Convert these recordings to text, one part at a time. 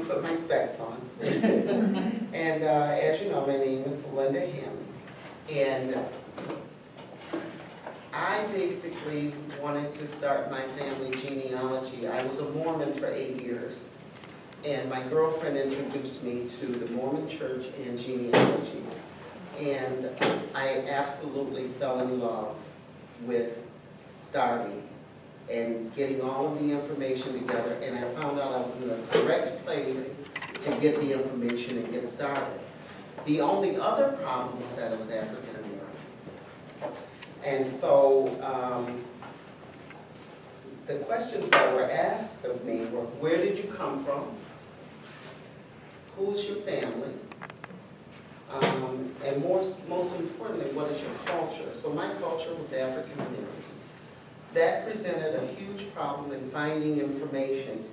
put my specs on. And as you know, my name is Linda Hammond. And I basically wanted to start my family genealogy. I was a Mormon for 8 years. And my girlfriend introduced me to the Mormon church and genealogy. And I absolutely fell in love with starting and getting all of the information together, and I found out I was in the correct place to get the information and get started. The only other problem was that I was African American. And so the questions that were asked of me were, where did you come from? Who's your family? And most importantly, what is your culture? So my culture was African American. That presented a huge problem in finding information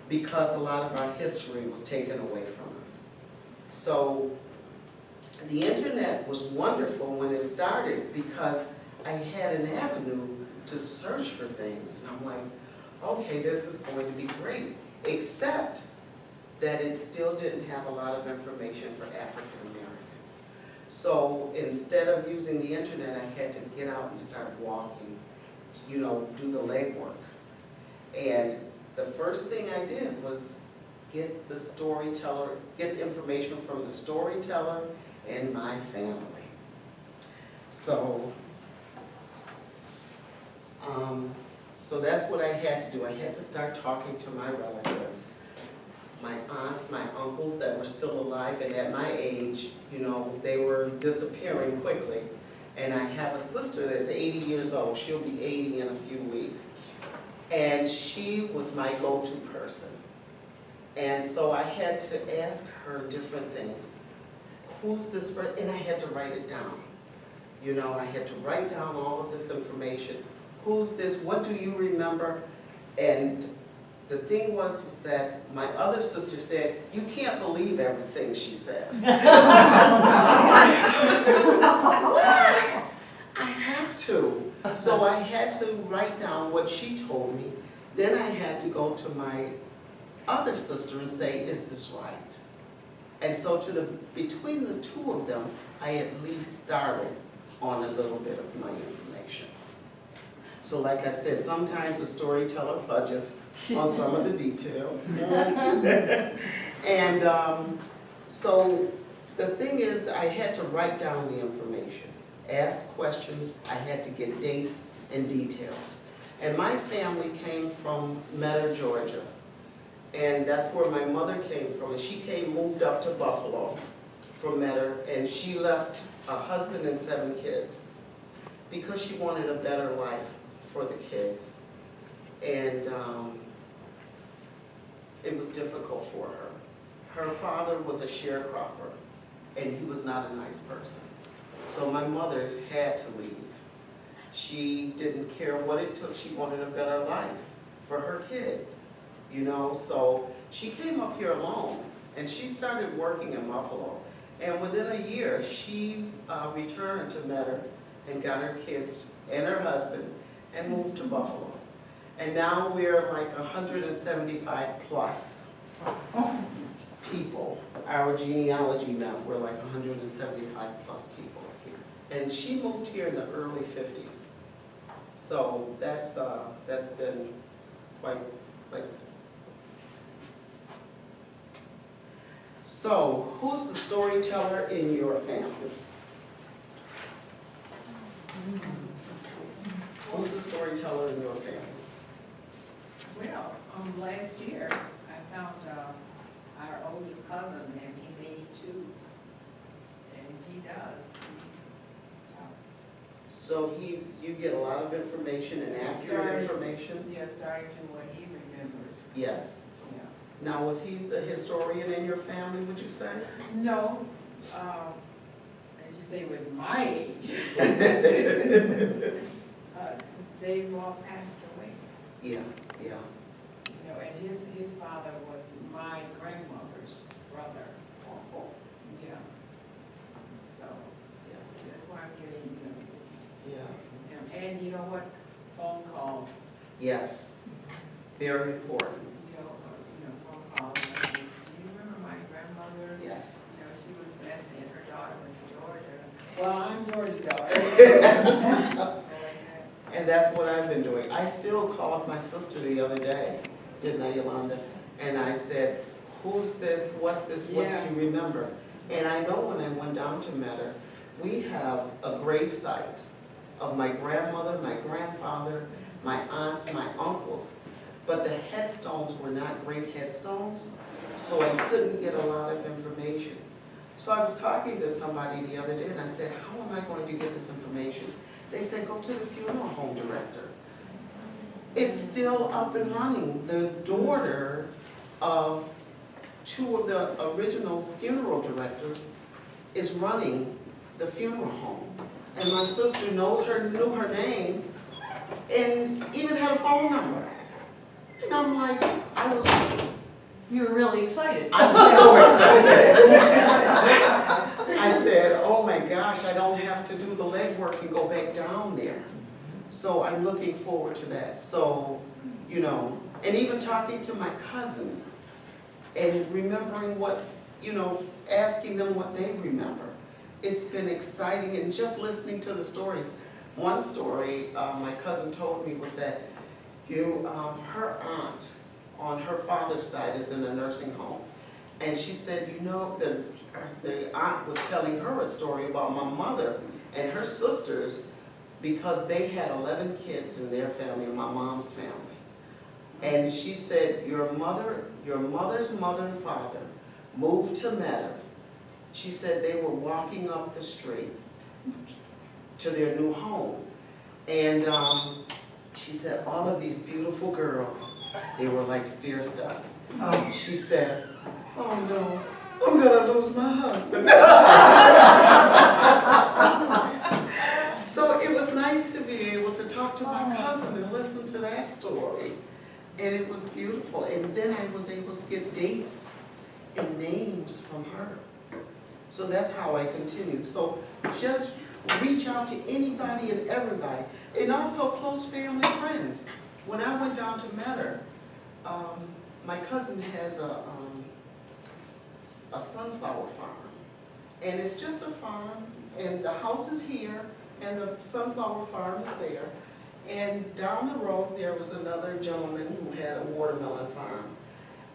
because a lot of our history was taken away from us. So the internet was wonderful when it started because I had an avenue to search for things. And I'm like, okay, this is going to be great, except that it still didn't have a lot of information for African Americans. So instead of using the internet, I had to get out and start walking, you know, do the legwork. And the first thing I did was get the storyteller, get information from the storyteller and my family. So, so that's what I had to do. I had to start talking to my relatives, my aunts, my uncles that were still alive, and at my age, you know, they were disappearing quickly. And I have a sister that's 80 years old. She'll be 80 in a few weeks. And she was my go-to person. And so I had to ask her different things. Who's this person? And I had to write it down. You know, I had to write down all of this information. Who's this? What do you remember? And the thing was that my other sister said, you can't believe everything she says. I have to. So I had to write down what she told me. Then I had to go to my other sister and say, is this right? And so between the two of them, I at least started on a little bit of my information. So like I said, sometimes the storyteller fudges on some of the details. And so the thing is, I had to write down the information, ask questions, I had to get dates and details. And my family came from Metter, Georgia. And that's where my mother came from. And she moved up to Buffalo from Metter, and she left a husband and 7 kids because she wanted a better life for the kids. And it was difficult for her. Her father was a sharecropper, and he was not a nice person. So my mother had to leave. She didn't care what it took. She wanted a better life for her kids, you know. So she came up here alone, and she started working in Buffalo. And within a year, she returned to Metter and got her kids and her husband and moved to Buffalo. And now we're like 175 plus people. Our genealogy now, we're like 175 plus people here. And she moved here in the early 50s. So that's been quite. So, who's the storyteller in your family? Who's the storyteller in your family? Well, last year I found our oldest cousin, and he's 82, and he does. So you get a lot of information and accurate information? Yeah, starting to what he remembers. Yes. Yeah. Now, was he the historian in your family, would you say? No, as you say, with my age, they've all passed away. Yeah, yeah. You know, and his father was my grandmother's brother. Oh, Yeah. So yeah, that's why I'm getting, you know, yeah. and you know what? Phone calls. Yes, very important. Phone calls. Do And that's what I've been doing. I still called my sister the other day, didn't I, Yolanda? And I said, who's this, what's this, what Yeah. do you remember? And I know when I went down to Metter, we have a grave site of my grandmother, my grandfather, my aunts, my uncles. But the headstones were not great headstones, so I couldn't get a lot of information. So I was talking to somebody the other day and I said, how am I going to get this information? They said, go to the funeral home director. It's still up and running. The daughter of two of the original funeral directors is running the funeral home. And my sister knew her name, and even had a phone number. And I'm like, You were really excited. I was so excited. I said, oh my gosh, I don't have to do the legwork and go back down there. So I'm looking forward to that. So, you know, and even talking to my cousins and remembering what, you know, asking them what they remember. It's been exciting, and just listening to the stories. One story my cousin told me was that her aunt on her father's side is in a nursing home. And she said, you know, the aunt was telling her a story about my mother and her sisters, because they had 11 kids in their family, my mom's family. And she said, your mother's mother and father moved to Metter. She said they were walking up the street to their new home. And she said, all of these beautiful girls, they were like steer studs. Oh. She said, oh no, I'm gonna lose my husband. So it was nice to be able to talk to my cousin and listen to that story. And it was beautiful. And then I was able to get dates and names from her. So that's how I continued. So just reach out to anybody and everybody. And also close family friends. When I went down to Metter, my cousin has a sunflower farm. And it's just a farm, and the house is here, and the sunflower farm is there. And down the road, there was another gentleman who had a watermelon farm.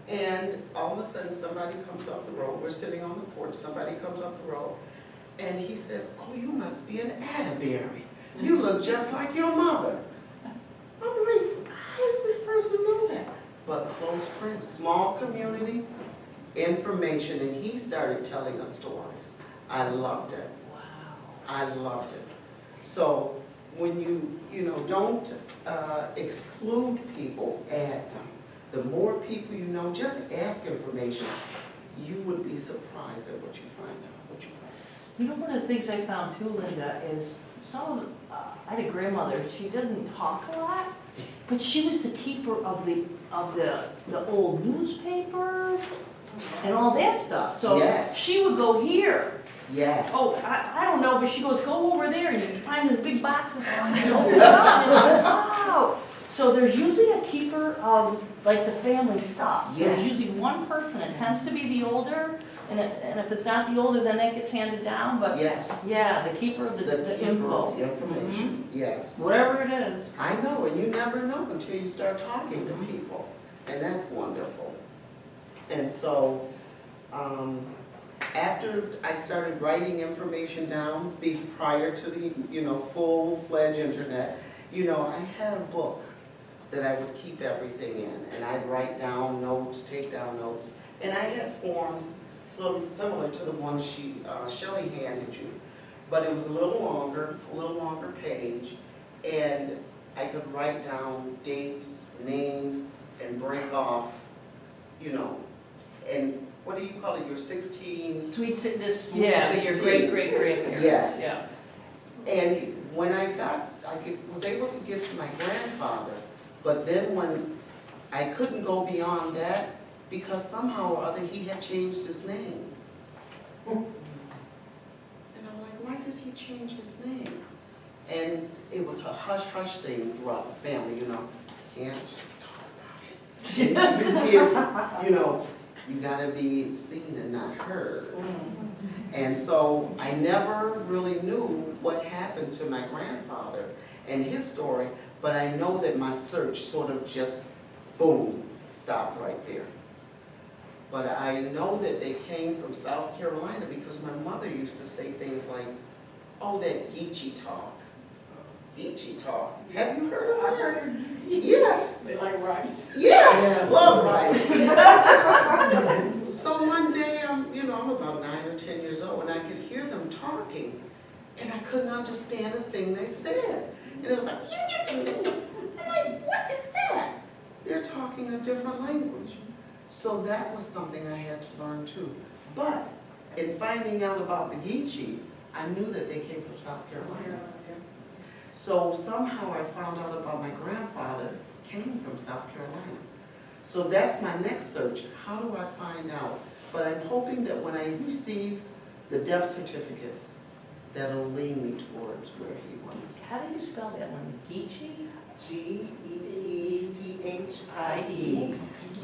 And all of a sudden, somebody comes up the road. We're sitting on the porch. Somebody comes up the road, and he says, oh, you must be an Atterbury. You look just like your mother. I'm like, how does this person know that? But close friends, small community, information, and he started telling us stories. I loved it. Wow. I loved it. So when you don't exclude people, add them. The more people you know, just ask information. You would be surprised at what you find out. You know, one of the things I found too, Linda, is I had a grandmother. She didn't talk a lot, but she was the keeper of the old newspapers and all that stuff. So yes. She would go here. Yes. Oh, I don't know, but she goes, go over there, and you find this big box of stuff, and open it up, and wow. So there's usually a keeper of, like, the family stuff. Yes. There's usually one person. It tends to be the older, and if it's not the older, then that gets handed down, but yes. yeah, the keeper of the keeper info. of the information. Yes. Whatever it is. I know, and you never know until you start talking to people, and that's wonderful. And so, after I started writing information down, prior to the full-fledged internet, I had a book that I would keep everything in, and I'd write down notes, take down notes, and I had forms similar to the one Shelley handed you, but it was a little longer page, and I could write down dates, names, and break off, and what do you call it, your 16? Sweet Sweet yeah, 16. your great-great-grandparents. Yes. Yeah. And when was able to get to my grandfather, but then when I couldn't go beyond that, because somehow or other he had changed his name. And I'm like, why did he change his name? And it was a hush-hush thing throughout the family, can't talk about it. And you kids, You gotta be seen and not heard. And so I never really knew what happened to my grandfather and his story, but I know that my search sort of just, boom, stopped right there. But I know that they came from South Carolina because my mother used to say things like, oh, that Geechee talk. Geechee talk. Have you heard of that? I've heard Yes. they like rice. Yes, love rice. So one day, I'm about 9 or 10 years old, and I could hear them talking, and I couldn't understand a thing they said. And it was like, I'm like, what is that? They're talking a different language. So that was something I had to learn too. But in finding out about the Geechee, I knew that they came from South Carolina. So somehow I found out about my grandfather came from South Carolina. So that's my next search. How do I find out? But I'm hoping that when I receive the death certificates, that'll lead me towards where he was. How do you spell that one? Geechee? Geechie.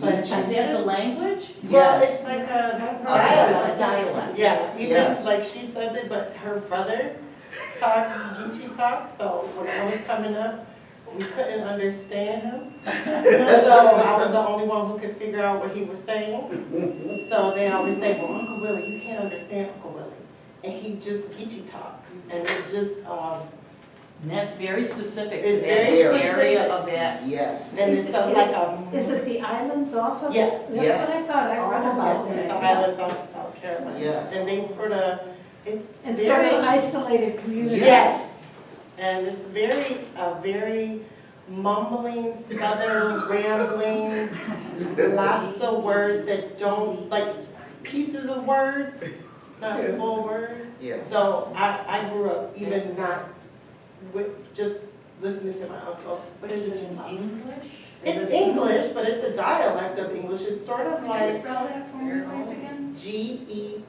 But Is that the language? Well, Yes. it's like a A dialect. dialect. Yeah, even Yes. like she says it, but her brother talks Geechee talk, so when I was coming up, we couldn't understand him. So I was the only one who could figure out what he was saying. So they always say, well, Uncle Willie, you can't understand Uncle Willie. And he just Geechee talks, and it just, And that's very specific to It's that very area specific. of that. Yes. and it's like a. Is it the islands off of? Yes. That's what I thought, I read Oh, about Yes, it's the that. islands of South Carolina. Yes. And they sort of, it's And sort very, of isolated communities. yes. And it's very mumbling, southern, rambling, lots of words that don't, like pieces of words, not full words. Yes. So I grew up even not with, just listening to my uncle. But is it in English? It's English, but it's a dialect of English. It's sort of Could you like spell that for me, please, again? Geechie.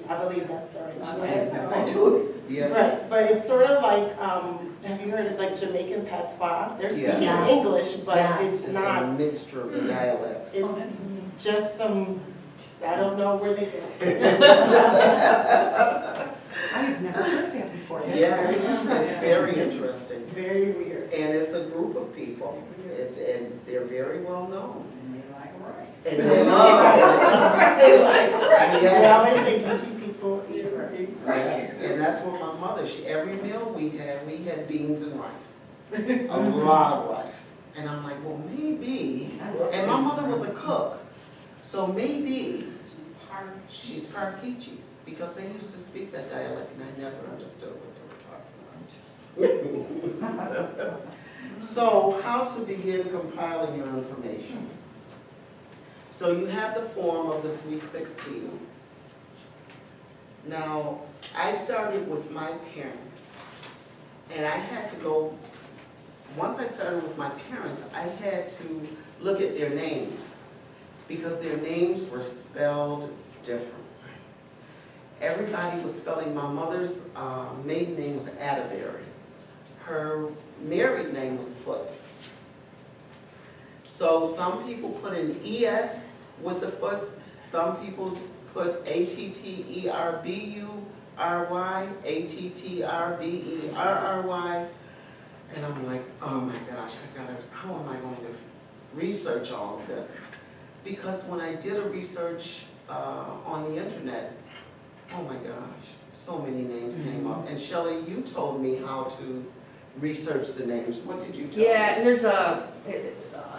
I believe that's the right Okay. spelling. Yes. Right, but it's sort of like, have you heard of like Jamaican patois? They're speaking Yes. English, but Yes. it's It's a not, mixture of the dialects. it's just some, I don't know where they get it. I've never heard that before. That's Yes, very it's interesting. very interesting. Very weird. And it's a group of people, and they're very well known. And they like rice. And they love rice. They Yes. always think Geechee people eat rice. Yes. And that's what my mother, every meal we had beans and rice. A lot of rice. And I'm like, well, maybe, and my mother was a cook, so maybe she's part Geechee, because they used to speak that dialect and I never understood what they were talking about. So how to begin compiling your information? So you have the form of the Sweet 16. Now, I started with my parents, and I had to go, once I started with my parents, I had to look at their names, because their names were spelled different. Everybody was spelling, my mother's maiden name was Atterbury. Her married name was Foots. So some people put an ES with the Foots, some people put Atterbury, Atterberry, and I'm like, oh my gosh, how am I going to research all of this? Because when I did a research on the internet, oh my gosh, so many names came up. And Shelley, you told me how to research the names. What did you tell me? Yeah, and there's a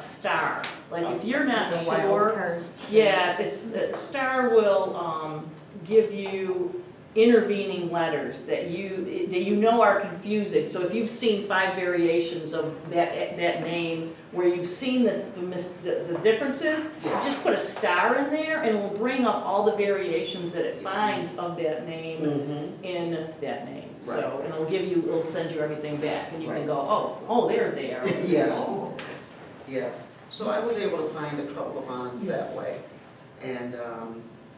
star. Like if you're not sure, yeah, the star will give you intervening letters that you know are confusing. So if you've seen 5 variations of that name where you've seen the differences, Yeah. just put a star in there and it will bring up all the variations that it finds of that name Mhm. in that name. Right. So, and it'll send you everything back and you Right. can go, oh, there they are. Yes. Oh. Yes. So I was able to find a couple of aunts that way. And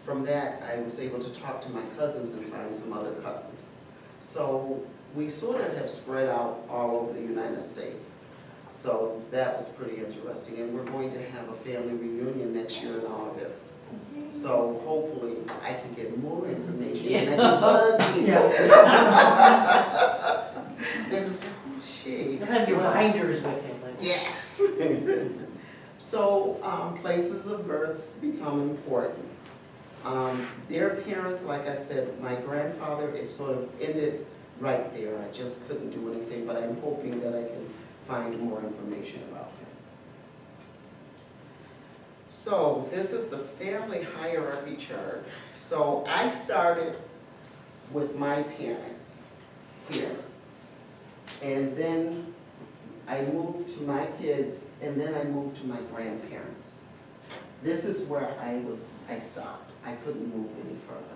from that, I was able to talk to my cousins and find some other cousins. So we sort of have spread out all over the United States. So that was pretty interesting, and we're going to have a family reunion next year in August. So hopefully I can get more information and I can bug people. They're gonna say, who's she? You'll have your binders with you, Linda. Yes. So, places of births become important. Their parents, like I said, my grandfather, it sort of ended right there. I just couldn't do anything, but I'm hoping that I can find more information about him. So, this is the family hierarchy chart. So, I started with my parents here. And then I moved to my kids, and then I moved to my grandparents. This is where I stopped. I couldn't move any further.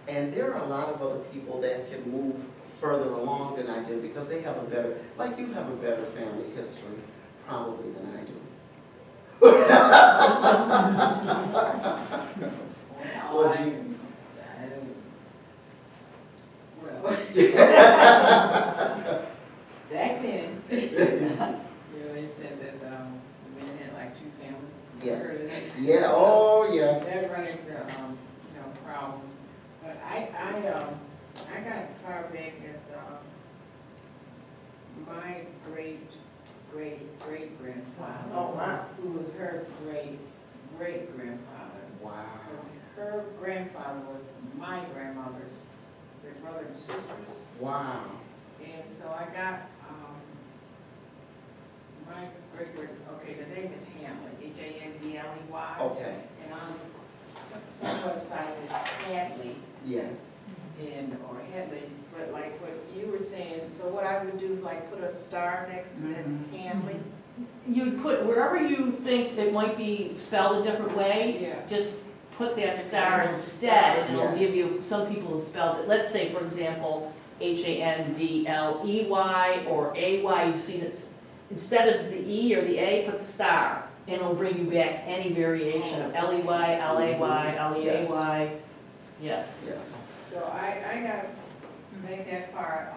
And there are a lot of other people that can move further along than I did because they have a better, like you have a better family history probably than I do. Well, back then, they said that men had like two families. Yes. Heard of that? Yeah, oh, yes. That run into, problems. But I got far back as, my great-great-great-grandfather. Oh, wow. Who was her great-great-grandfather. Wow. Because her grandfather was my grandmother's, their brother and sisters. Wow. And so I got, my great-great, okay, the name is Hammond, Handley. Okay, And on some websites it's Hadley yes. or Hadley, but like what you were saying, so what I would do is like put a star next to that Handley. You'd put, wherever you think it might be spelled a different way, Yeah. just put that star instead, and it'll Yes. give you, some people have spelled it, let's say, for example, Handley or AY, you've seen it, instead of the E or the A, put the star, and it'll bring you back any variation of LEY, LAY, LEAY, yeah. Yeah. So I got, made that far,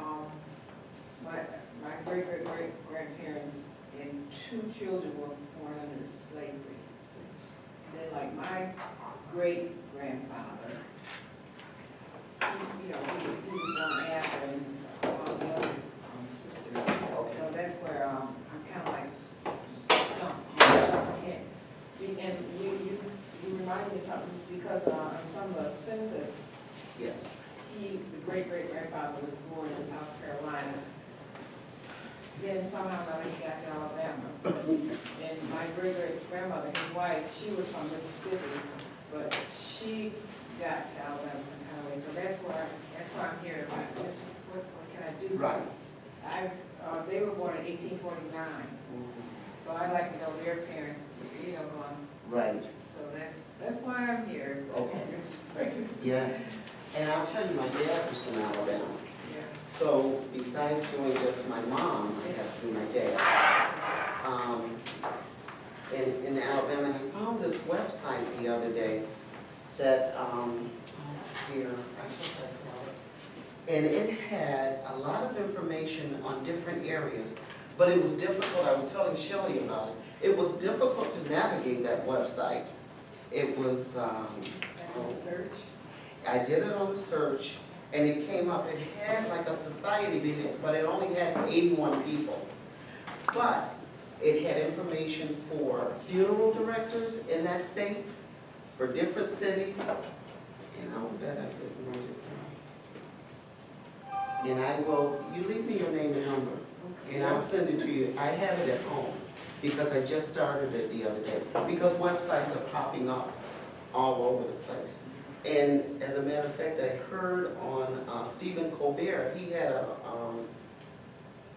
my great-great-great-grandparents and two children were born under slavery. And then like my great-grandfather, he was born after, and all the other sisters. So that's where I'm kind of like stumped. And you remind me of something, because on some of the census, Yes. the great-great-grandfather was born in South Carolina. Then somehow or another he got to Alabama. And my great-great-grandmother, his wife, she was from Mississippi, but she got to Alabama some kind of way. So that's why I'm here. What can I do? Right. They were born in 1849, so I'd like to know their parents, going. Right. So that's why I'm here. Okay. Yeah. And I'll tell you, my dad was from Alabama. Yeah. So besides doing just my mom, I have to do my dad. In Alabama, and I found this website the other day that, here, I think I found it. And it had a lot of information on different areas, but it was difficult. I was telling Shelley about it. It was difficult to navigate that website. It was, Search. I did it on the search, and it came up. It had like a society meeting, but it only had 81 people. But it had information for funeral directors in that state, for different cities, and I'll bet I didn't write it down. And I will, you leave me your name and number, and I'll send it to you. I have it at home, because I just started it the other day, because websites are popping up all over the place. And as a matter of fact, I heard on Stephen Colbert, he had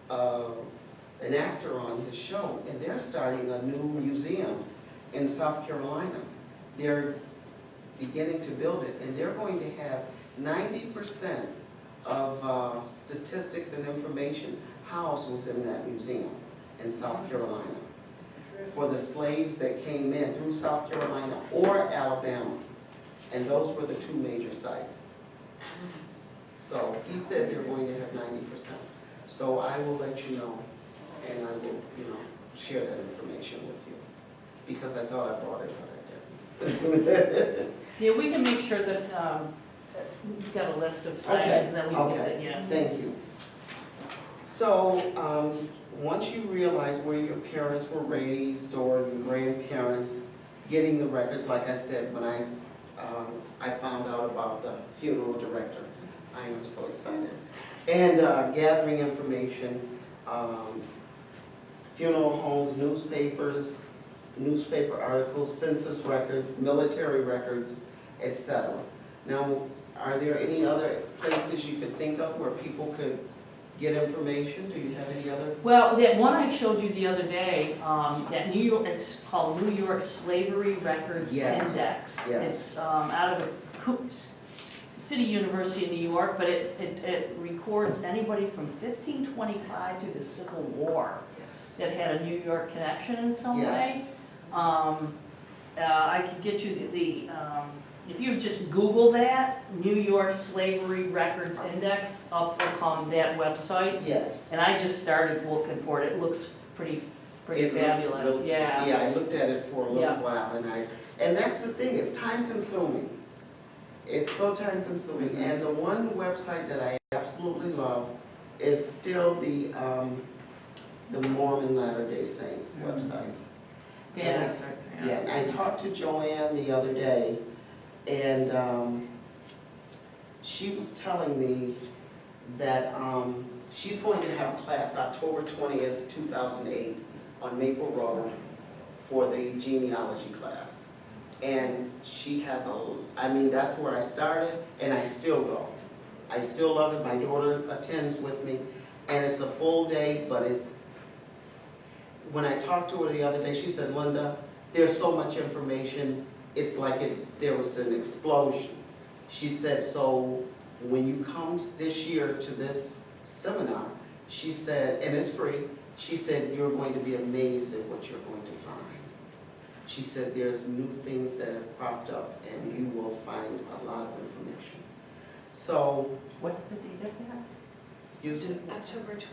an actor on his show, and they're starting a new museum in South Carolina. They're beginning to build it, and they're going to have 90% of statistics and information housed within that museum in South Carolina for the slaves that came in through South Carolina or Alabama. And those were the two major sites. So he said they're going to have 90%. So I will let you know and I will, share that information with you. Because I thought I brought it, but I didn't. Yeah, we can make sure that, we've got a list of signs, and then we can get Okay. it, yeah. Thank you. So, once you realize where your parents were raised or your grandparents, getting the records, like I said, when I found out about the funeral director, I am so excited. And gathering information, funeral homes, newspapers, newspaper articles, census records, military records, etc. Now, are there any other places you could think of where people could get information? Do you have any other? Well, that one I showed you the other day, that New York, it's called New York Slavery Records Yes, Index. yes. It's out of a city university in New York, but it records anybody from 1525 to the Civil War that had a New York connection in some Yes. way. I could get you if you just Google that, New York Slavery Records Index, up will come that website. Yes. And I just started looking for it. It looks pretty It looks fabulous, really- yeah. Yeah, I looked at it for a little Yeah. while, and that's the thing, it's time consuming. It's so time consuming, and the one website that I absolutely love is still the Mormon Latter-day Saints website. Fantastic, Yeah, and I talked to Joanne the other day, and she was telling me that she's going to have a class October 20th, 2008 on Maple Road for the genealogy class. And she has that's where I started, and I still go. I still love it. My daughter attends with me, and it's a full day, but when I talked to her the other day, she said, Linda, there's so much information, it's like there was an explosion. She said, so when you come this year to this seminar, she said, and it's free, she said, you're going to be amazed at what you're going to find. She said, there's new things that have cropped up, and you will find a lot of information. So, What's the date of that? excuse me? October 20th.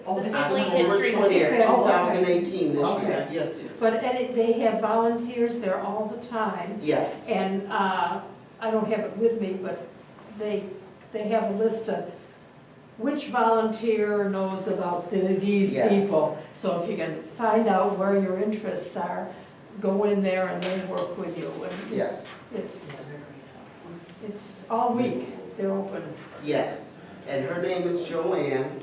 Oh, It's the October Family History 20th, Fair. 2018 this Okay. year. Yes, dear. But they have volunteers there all the time, Yes. and I don't have it with me, but they have a list of which volunteer knows about these Yes. people. So if you can find out where your interests are, go in there and they work with you. And Yes. it's all week, they're open. Yes. And her name is Joanne,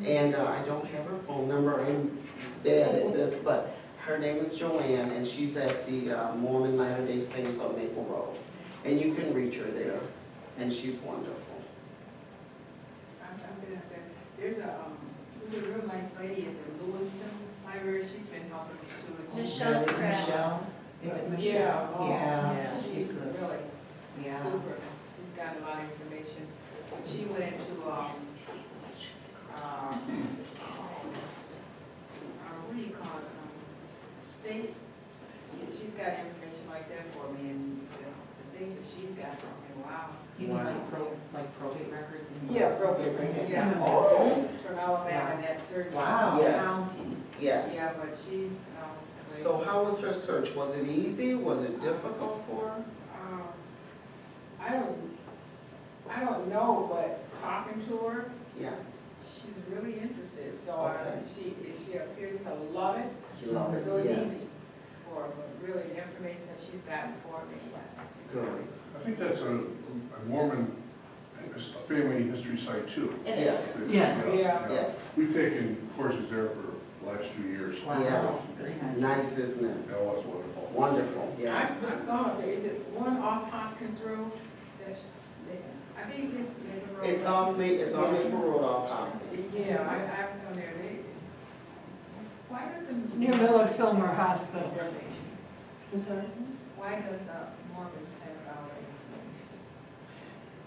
and I don't have her phone number, I'm bad at this, but her name is Joanne, and she's at the Mormon Latter-day Saints on Maple Road. And you can reach her there, and she's wonderful. I've been up there. There's a real nice lady at the Lewiston Library, she's been helping me too. Michelle Kress. Michelle? Is it Michelle? Yeah. Oh, Yeah. She's really Yeah. super. She's got a lot of information. She went into, what do you call it, state. She's got information like that for me, and the things that she's got for me, wow. You mean like probate records? and- Yeah, probate, yeah. Oh. From Alabama, and that certain Wow. Yes. county. Yes. Yeah, but she's, So how was her search? Was it easy? Was it difficult for her? I don't know, but talking to her, Yeah. she's really interested, so Okay. she appears to love it. You love it? So it's Yes. easy for her, but really the information that she's gotten for me. Good. I think that's a Mormon family history site too. It Yes. is. Yes. Yeah. Yes. We've taken courses there for the last 2 years. Yeah. Wow, very nice. Nice, isn't it? That was wonderful. Wonderful, yes. I've gone there, is it one off Hopkins Road? I think it's Maple Road. It's on Maple Road off Hopkins. Yeah, I've gone there, why doesn't? It's near Miller Fillmore Hospital. I'm sorry? Why does Mormons have our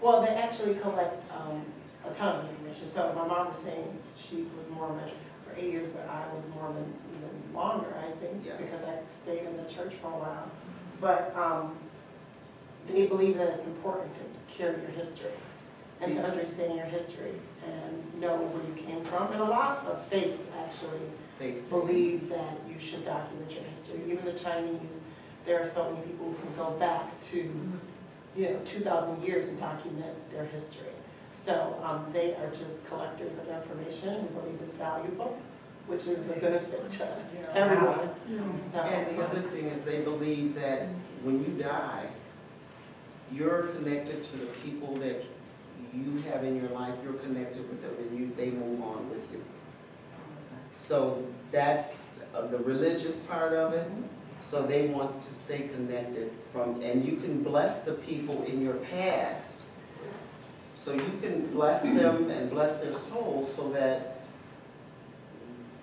Well, they actually collect a ton of information. So my mom was saying she was Mormon for 8 years, but I was Mormon even longer, I think, Yes. because I stayed in the church for a while. But they believe that it's important to carry your history. and to understand your history and know where you came from. And a lot of faiths actually Faith. believe that you should document your history. Even the Chinese, there are so many people who can go back to, 2,000 years and document their history. So they are just collectors of information and believe it's valuable, which is a benefit to everyone. So, And the other thing is they believe that when you die, you're connected to the people that you have in your life, you're connected with them, and they move on with you. So that's the religious part of it. So they want to stay connected and you can bless the people in your past. So you can bless them and bless their souls so that,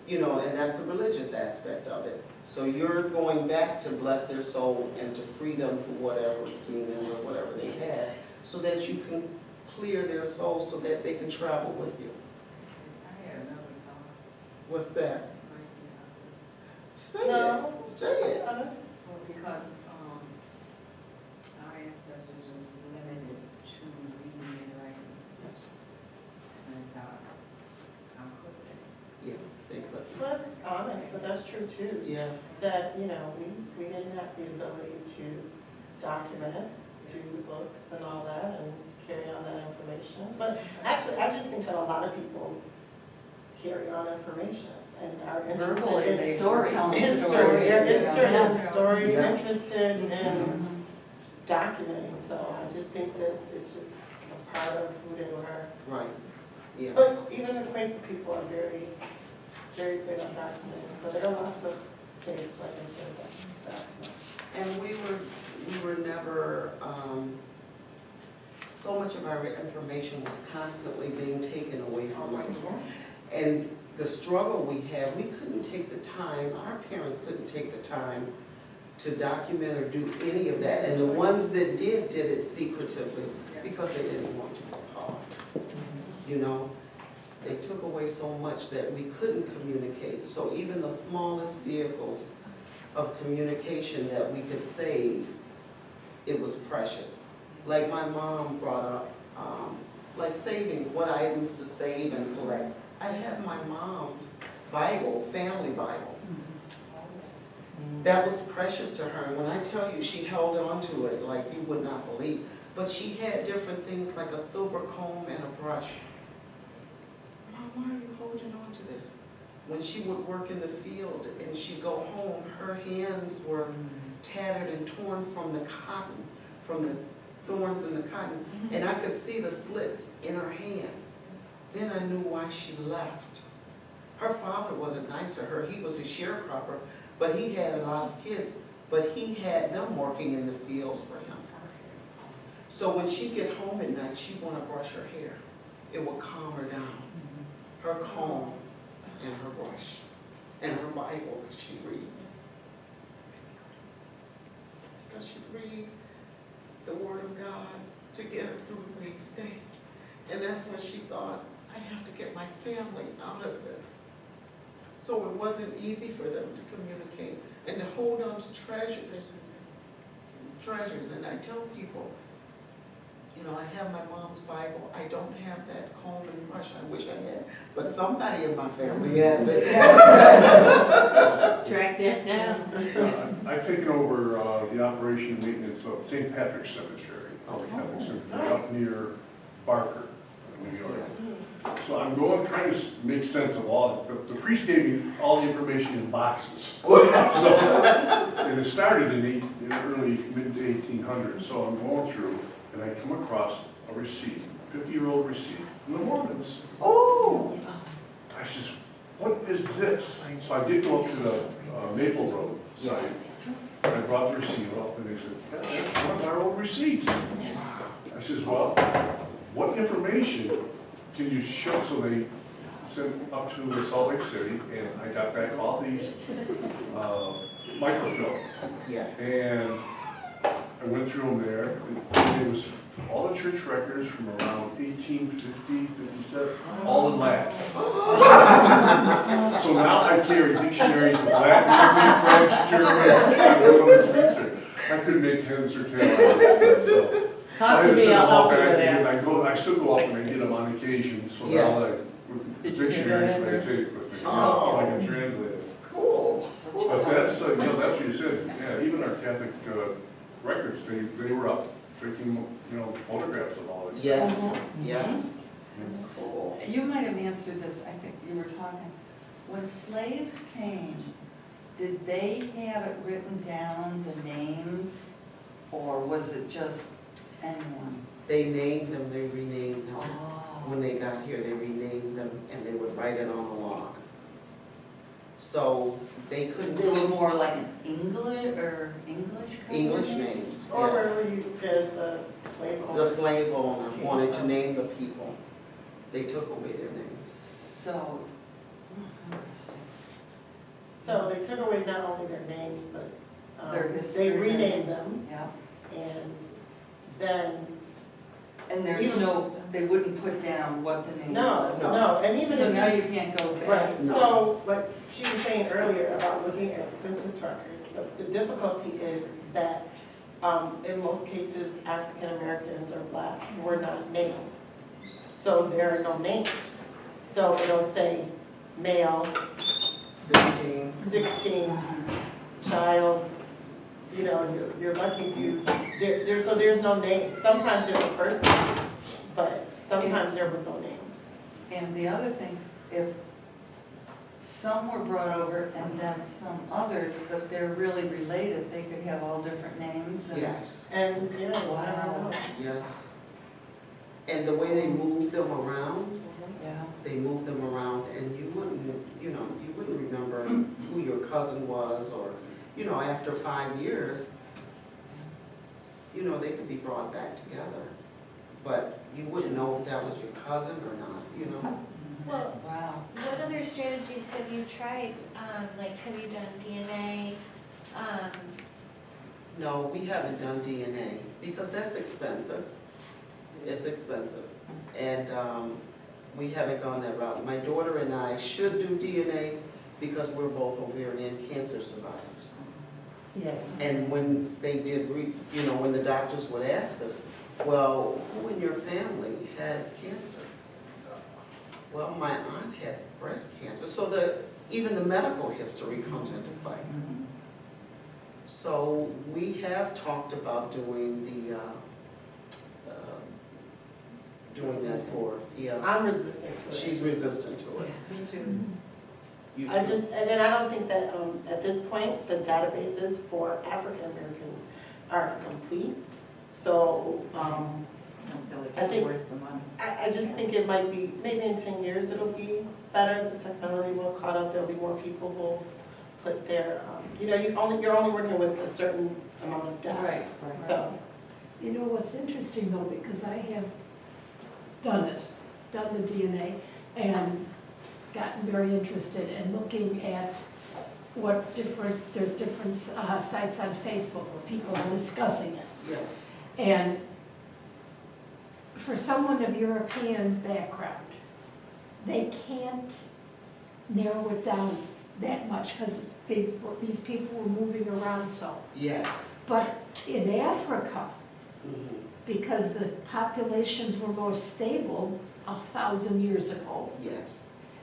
and that's the religious aspect of it. So you're going back to bless their soul and to free them from whatever demons or whatever they had, so that you can clear their soul so that they can travel with you. I had another thought. What's that? Say no, it. Say it. honest. Well, because our ancestors was limited to reading and writing. And I thought, how could they? Yeah, think about it. Well, that's honest, but that's true too. Yeah, That, we didn't have the ability to document it, do the books and all that, and carry on that information. But actually, I just think that a lot of people carry on information and are Verbally, interested they in Stories. history. They're interested in Yeah. stories, Yeah. interested in documenting. So I just think that it's just a part of who they were. right, yeah. But even the Quaker people are very, very big on documenting. So there are lots of things, like I said, that document. And we were never, so much of our information was constantly being taken away from us. And the struggle we had, we couldn't take the time, our parents couldn't take the time to document or do any of that. And the ones that did it secretively because they didn't want to be caught. They took away so much that we couldn't communicate. So even the smallest vehicles of communication that we could save, it was precious. Like my mom brought up, like saving, what items to save and collect. I have my mom's Bible, family Bible. That was precious to her. And when I tell you, she held on to it like you would not believe. But she had different things like a silver comb and a brush. Mom, why are you holding on to this? When she would work in the field and she'd go home, her hands were tattered and torn from the cotton, from the thorns in the cotton. And I could see the slits in her hand. Then I knew why she left. Her father wasn't nice to her. He was a sharecropper, but he had a lot of kids. But he had them working in the fields for him. So when she'd get home at night, she'd want to brush her hair. It would calm her down. Her comb and her brush and her Bible that she'd read. Because she'd read the Word of God to get her through the next day. And that's when she thought, I have to get my family out of this. So it wasn't easy for them to communicate and to hold on to treasures. And I tell people, I have my mom's Bible. I don't have that comb and brush. I wish I had. But somebody in my family has it. Track that down. I've taken over the operation and maintenance of St. Patrick's Cemetery. Catholic Cemetery up near Barker, New York. So I'm trying to make sense of all it. The priest gave me all the information in boxes. And it started in the early, mid-1800s. So I'm going through, and I come across a receipt, 50-year-old receipt from the Mormons. Oh! I says, what is this? So I did go up to the Maple Road site. And I brought the receipt up, and they said, that's one of our old receipts. I says, well, what information can you show? So they sent up to Salt Lake City, and I got back all these microfilm. Yeah. And I went through them there, and it was all the church records from around 1850, 57, all in Latin. So now I carry dictionaries of Latin, French, German, I could make heads or tails out of this stuff. Talk I to just me, said I'll help walk you back with and that. I still go up and I get them on occasion, so Yeah. now I, with Did you hear dictionaries, that, I Amber? take with me, Oh. I can translate it. Cool. But that's, that's what you said, yeah, even our Catholic records, they were up taking, photographs of all these. Yes, Mm-hmm. yes. Mhm. Cool. You might have answered this, I think you were talking, when slaves came, did they have it written down, the names, or was it just anyone? They named them, they renamed them. Oh. When they got here, they renamed them and they would write it on the log. So they couldn't. They were more like an English kind of English name? names, Or yes. were you, the slave The owner? slave owner wanted to name the people. They took away their names. So, interesting. So they took away not only their names, but Their they history. renamed them, Yeah, and then, and there's no, they wouldn't put down what the name was. no, and even So if now you, you can't go back. right, No. so, like she was saying earlier about looking at census records, the difficulty is that, in most cases, African Americans or blacks were not named. So there are no names. So it'll say male, 16. 16, child, you're lucky if you, so there's no name. Sometimes there's a first name, but sometimes there were no names. And the other thing, if some were brought over and then some others, but they're really related, they could have all different names and. Yes, And, Wow. yes. And the way they moved them around, Yeah, they moved them around and you wouldn't remember who your cousin was or, after 5 years, they could be brought back together. But you wouldn't know if that was your cousin or not. Well, wow. what other strategies have you tried? Like, have you done DNA? No, we haven't done DNA because that's expensive. It's expensive. And we haven't gone that route. My daughter and I should do DNA because we're both ovarian cancer survivors. Yes. And when they did, when the doctors would ask us, well, who in your family has cancer? Well, my aunt had breast cancer. So even the medical history comes into play. Mhm. So we have talked about doing that for, I'm resistant to it. she's resistant to it. Me too. You I too. just, and then I don't think that, at this point, the databases for African Americans are complete. So, I think- Worth the money. I just think it might be, maybe in 10 years it'll be better, the technology will caught up, there'll be more people who will put their, you're only working with a certain amount of data. Right, right. So, You know what's interesting though, because I have done the DNA, and gotten very interested in looking at there's different sites on Facebook where people are discussing it. Yes, And for someone of European background, they can't narrow it down that much because these people were moving around so. yes. But in Africa, Mhm. because the populations were more stable 1,000 years ago, Yes,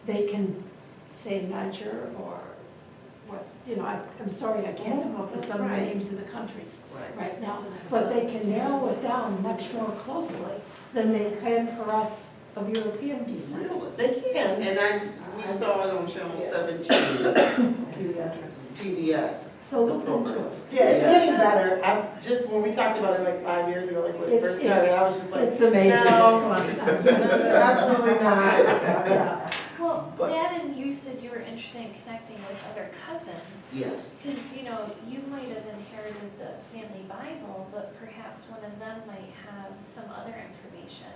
they can say Niger or West, I'm sorry, I can't come up with some of the Right. names of the countries right. right now, but they can narrow it down much more closely than they can for us of European descent. Really? they can. And we saw it on Channel 17, PBS. So the look into program. it. Yeah, it's getting better. When we talked about it like 5 years ago, like when it first started, I was just like, It's amazing, it's no. constant. Absolutely not. Yeah. Well, But- Dad, and you said you were interested in connecting with other cousins. Yes, Because, you might have inherited the family Bible, but perhaps one of them might have some other information.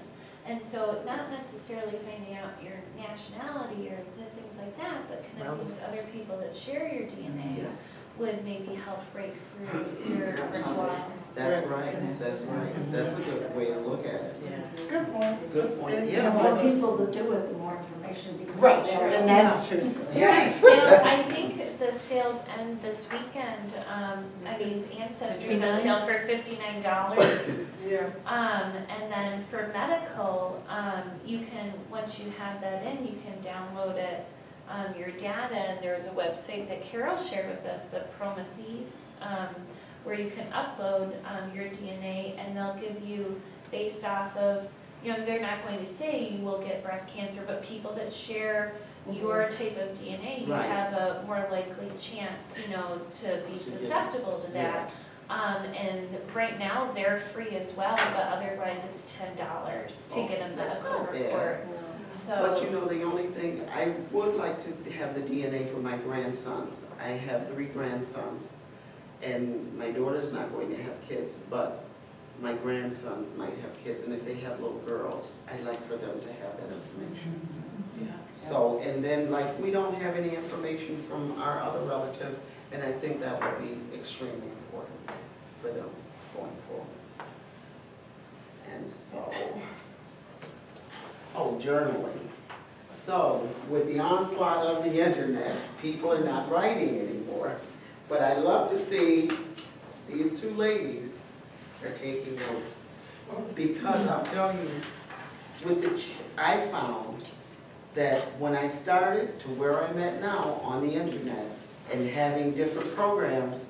And so not necessarily finding out your nationality or the things like that, but connecting with other people that share your DNA yes. would maybe help break through your repertoire. That's right, that's right. That's a good way to look at it. Good point. Good point, The yeah. more people that do it, the more information becomes Right, available. and that's true too. Yes. And I think the sales end this weekend. I mean, Ancestry's on $59? sale for $59. Yeah. And then for medical, you can, once you have that in, you can download it, your data, and there's a website that Carol shared with us, the Prometheus, where you can upload your DNA, and they'll give you, based off of, you know, they're not going to say you will get breast cancer, but people that share your type of DNA, you Right. have a more likely chance, you know, to be susceptible to that. And right now, they're free as well, but otherwise it's $10 to get a That's medical not bad. report. But you So, know, the only thing, I would like to have the DNA for my grandsons. I have 3 grandsons, and my daughter's not going to have kids, but my grandsons might have kids, and if they have little girls, I'd like for them to have that information. Yeah. So, and then, like, we don't have any information from our other relatives, and I think that would be extremely important for them going forward. And so, oh, journaling. So, with the onslaught of the internet, people are not writing anymore, but I love to see these 2 ladies are taking notes. Because I'll tell you, I found that when I started to where I'm at now on the internet and having different programs,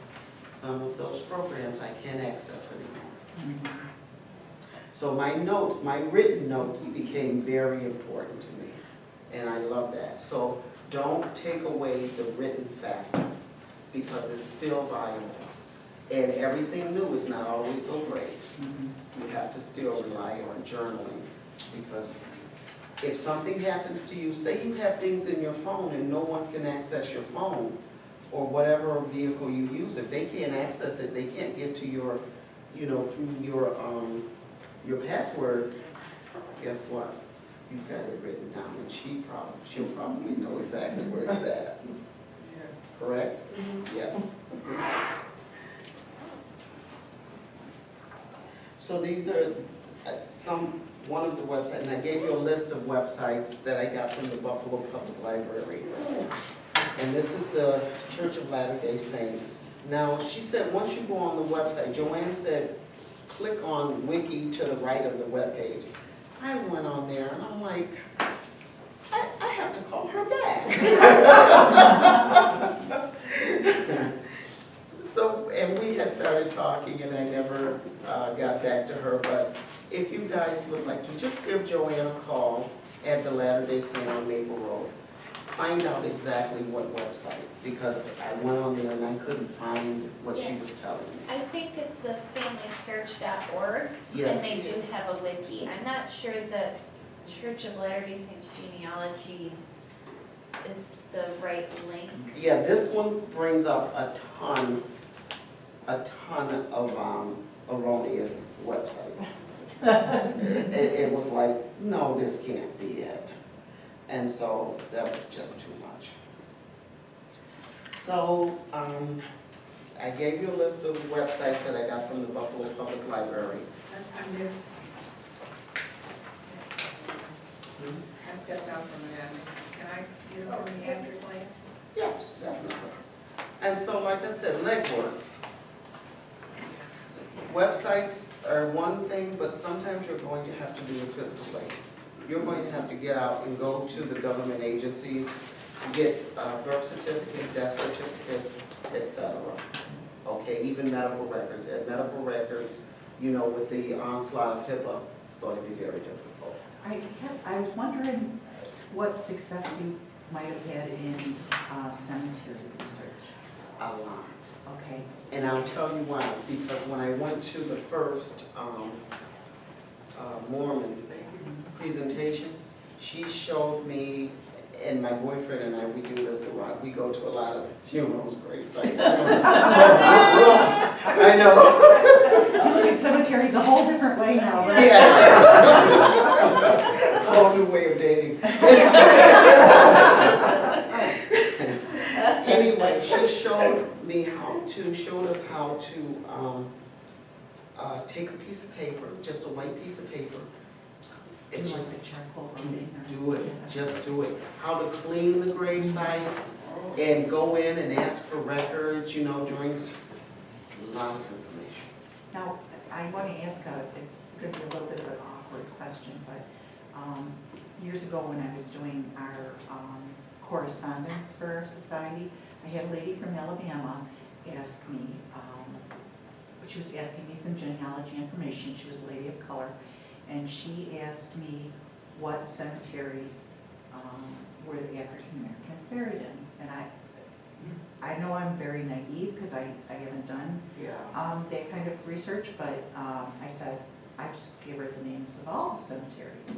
some of those programs I can't access anymore. So my notes, my written notes became very important to me, and I love that. So don't take away the written factor, because it's still valuable. And everything new is not always so great. You have to still rely on journaling, because if something happens to you, say you have things in your phone and no one can access your phone, or whatever vehicle you use, if they can't access it, they can't get to your, you know, through your password, guess what? You've got it written down, and she'll probably know exactly where it's at. Correct? Yes. So these are one of the websites, and I gave you a list of websites that I got from the Buffalo Public Library. And this is the Church of Latter-day Saints. Now, she said, once you go on the website, Joanne said, click on Wiki to the right of the webpage. I went on there, and I'm like, I have to call her back. So, and we had started talking, and I never got back to her, but if you guys would like to, just give Joanne a call at the Latter-day Saint on Maple Road. Find out exactly what website, because I went on there and I couldn't find what she was telling me. I think it's the familysearch.org, Yes. and they do have a wiki. I'm not sure the Church of Latter-day Saints genealogy is the right link. Yeah, this one brings up a ton of erroneous websites. It was like, no, this can't be it. And so that was just too much. So I gave you a list of websites that I got from the Buffalo Public Library. I missed. I stepped out from that. Can I get it from the Andrew class? Yes, definitely. And so, like I said, legwork. Websites are one thing, but sometimes you're going to have to do it physically. You're going to have to get out and go to the government agencies, get birth certificates, death certificates, etc. Okay, even medical records. And medical records, you know, with the onslaught of HIPAA, it's going to be very difficult. I was wondering what success you might have had in cemetery research. A lot. Okay. And I'll tell you why, because when I went to the first Mormon presentation, she showed me, and my boyfriend and I, we do this a lot. We go to a lot of funerals, grave sites. I know. Cemetery's a whole different way now, right? Yes. A whole new way of dating. Anyway, she showed us how to take a piece of paper, just a white piece of paper. Do you like the charcoal writing? Do it, just do it. How to clean the grave sites, and go in and ask for records, you know, during a lot of information. Now, I want to ask, it's going to be a little bit of an awkward question, but years ago when I was doing our correspondence for our society, I had a lady from Alabama ask me, she was asking me some genealogy information. She was a lady of color, and she asked me what cemeteries were the African Americans buried in. And I know I'm very naive because I haven't done that kind of research, but I said, I just gave her the names of all the cemeteries.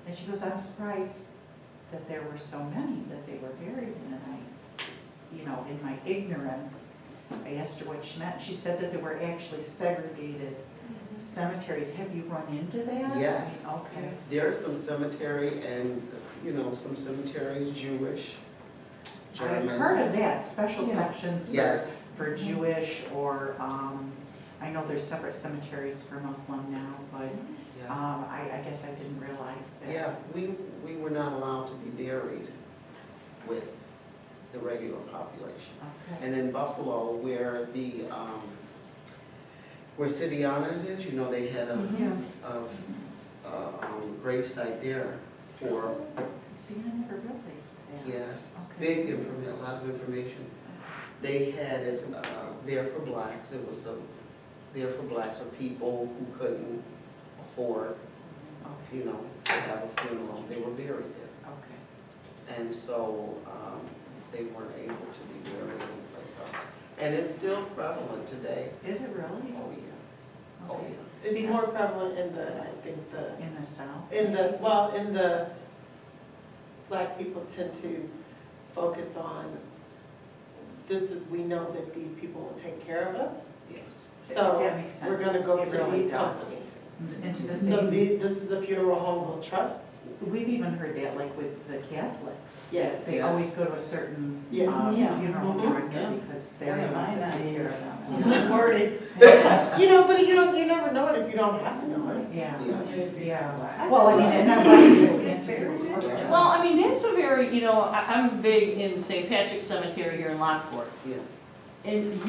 And she goes, I'm surprised that there were so many that they were buried in. And I, you know, in my ignorance, I asked her what she meant. She said that there were actually segregated cemeteries. Have you run into that? Yes. Okay. There are some cemetery and, you know, some cemeteries, Jewish, I've German. heard of that, special Yeah. sections Yes. for Jewish, or I know there's separate cemeteries for Muslim now, but Yeah. I guess I didn't realize that. Yeah, we were not allowed to be buried with the regular population. Okay. And in Buffalo, where the, where City Honors is, you know, they had a gravesite there for, See, I never realized that. yes, Okay. big information, a lot of information. They had it there for blacks. It was there for blacks or people who couldn't afford, you know, to have a funeral. They were buried there. Okay. And so they weren't able to be buried anyplace else. And it's still prevalent today. Is it really? Oh, yeah. Oh, Okay. yeah. It's more prevalent in the, I think, In the South? in the, black people tend to focus on, we know that these people will take care of us. Yes. So That makes sense. we're gonna go It to really these does. companies. Into the So same, this is the funeral home we'll trust? we've even heard that, like with the Catholics. Yes. They Yes. always go to a certain Yes. Yeah. funeral Mhm. director Yeah. because they're the ones that take care of them. Wordy. You know, but you never know it if you don't have to know it. Yeah, Yeah. yeah. Well, I mean, and not letting people answer those questions. Well, I mean, that's a very, you know, I'm big in St. Patrick's Cemetery here in Lockport. Yeah. And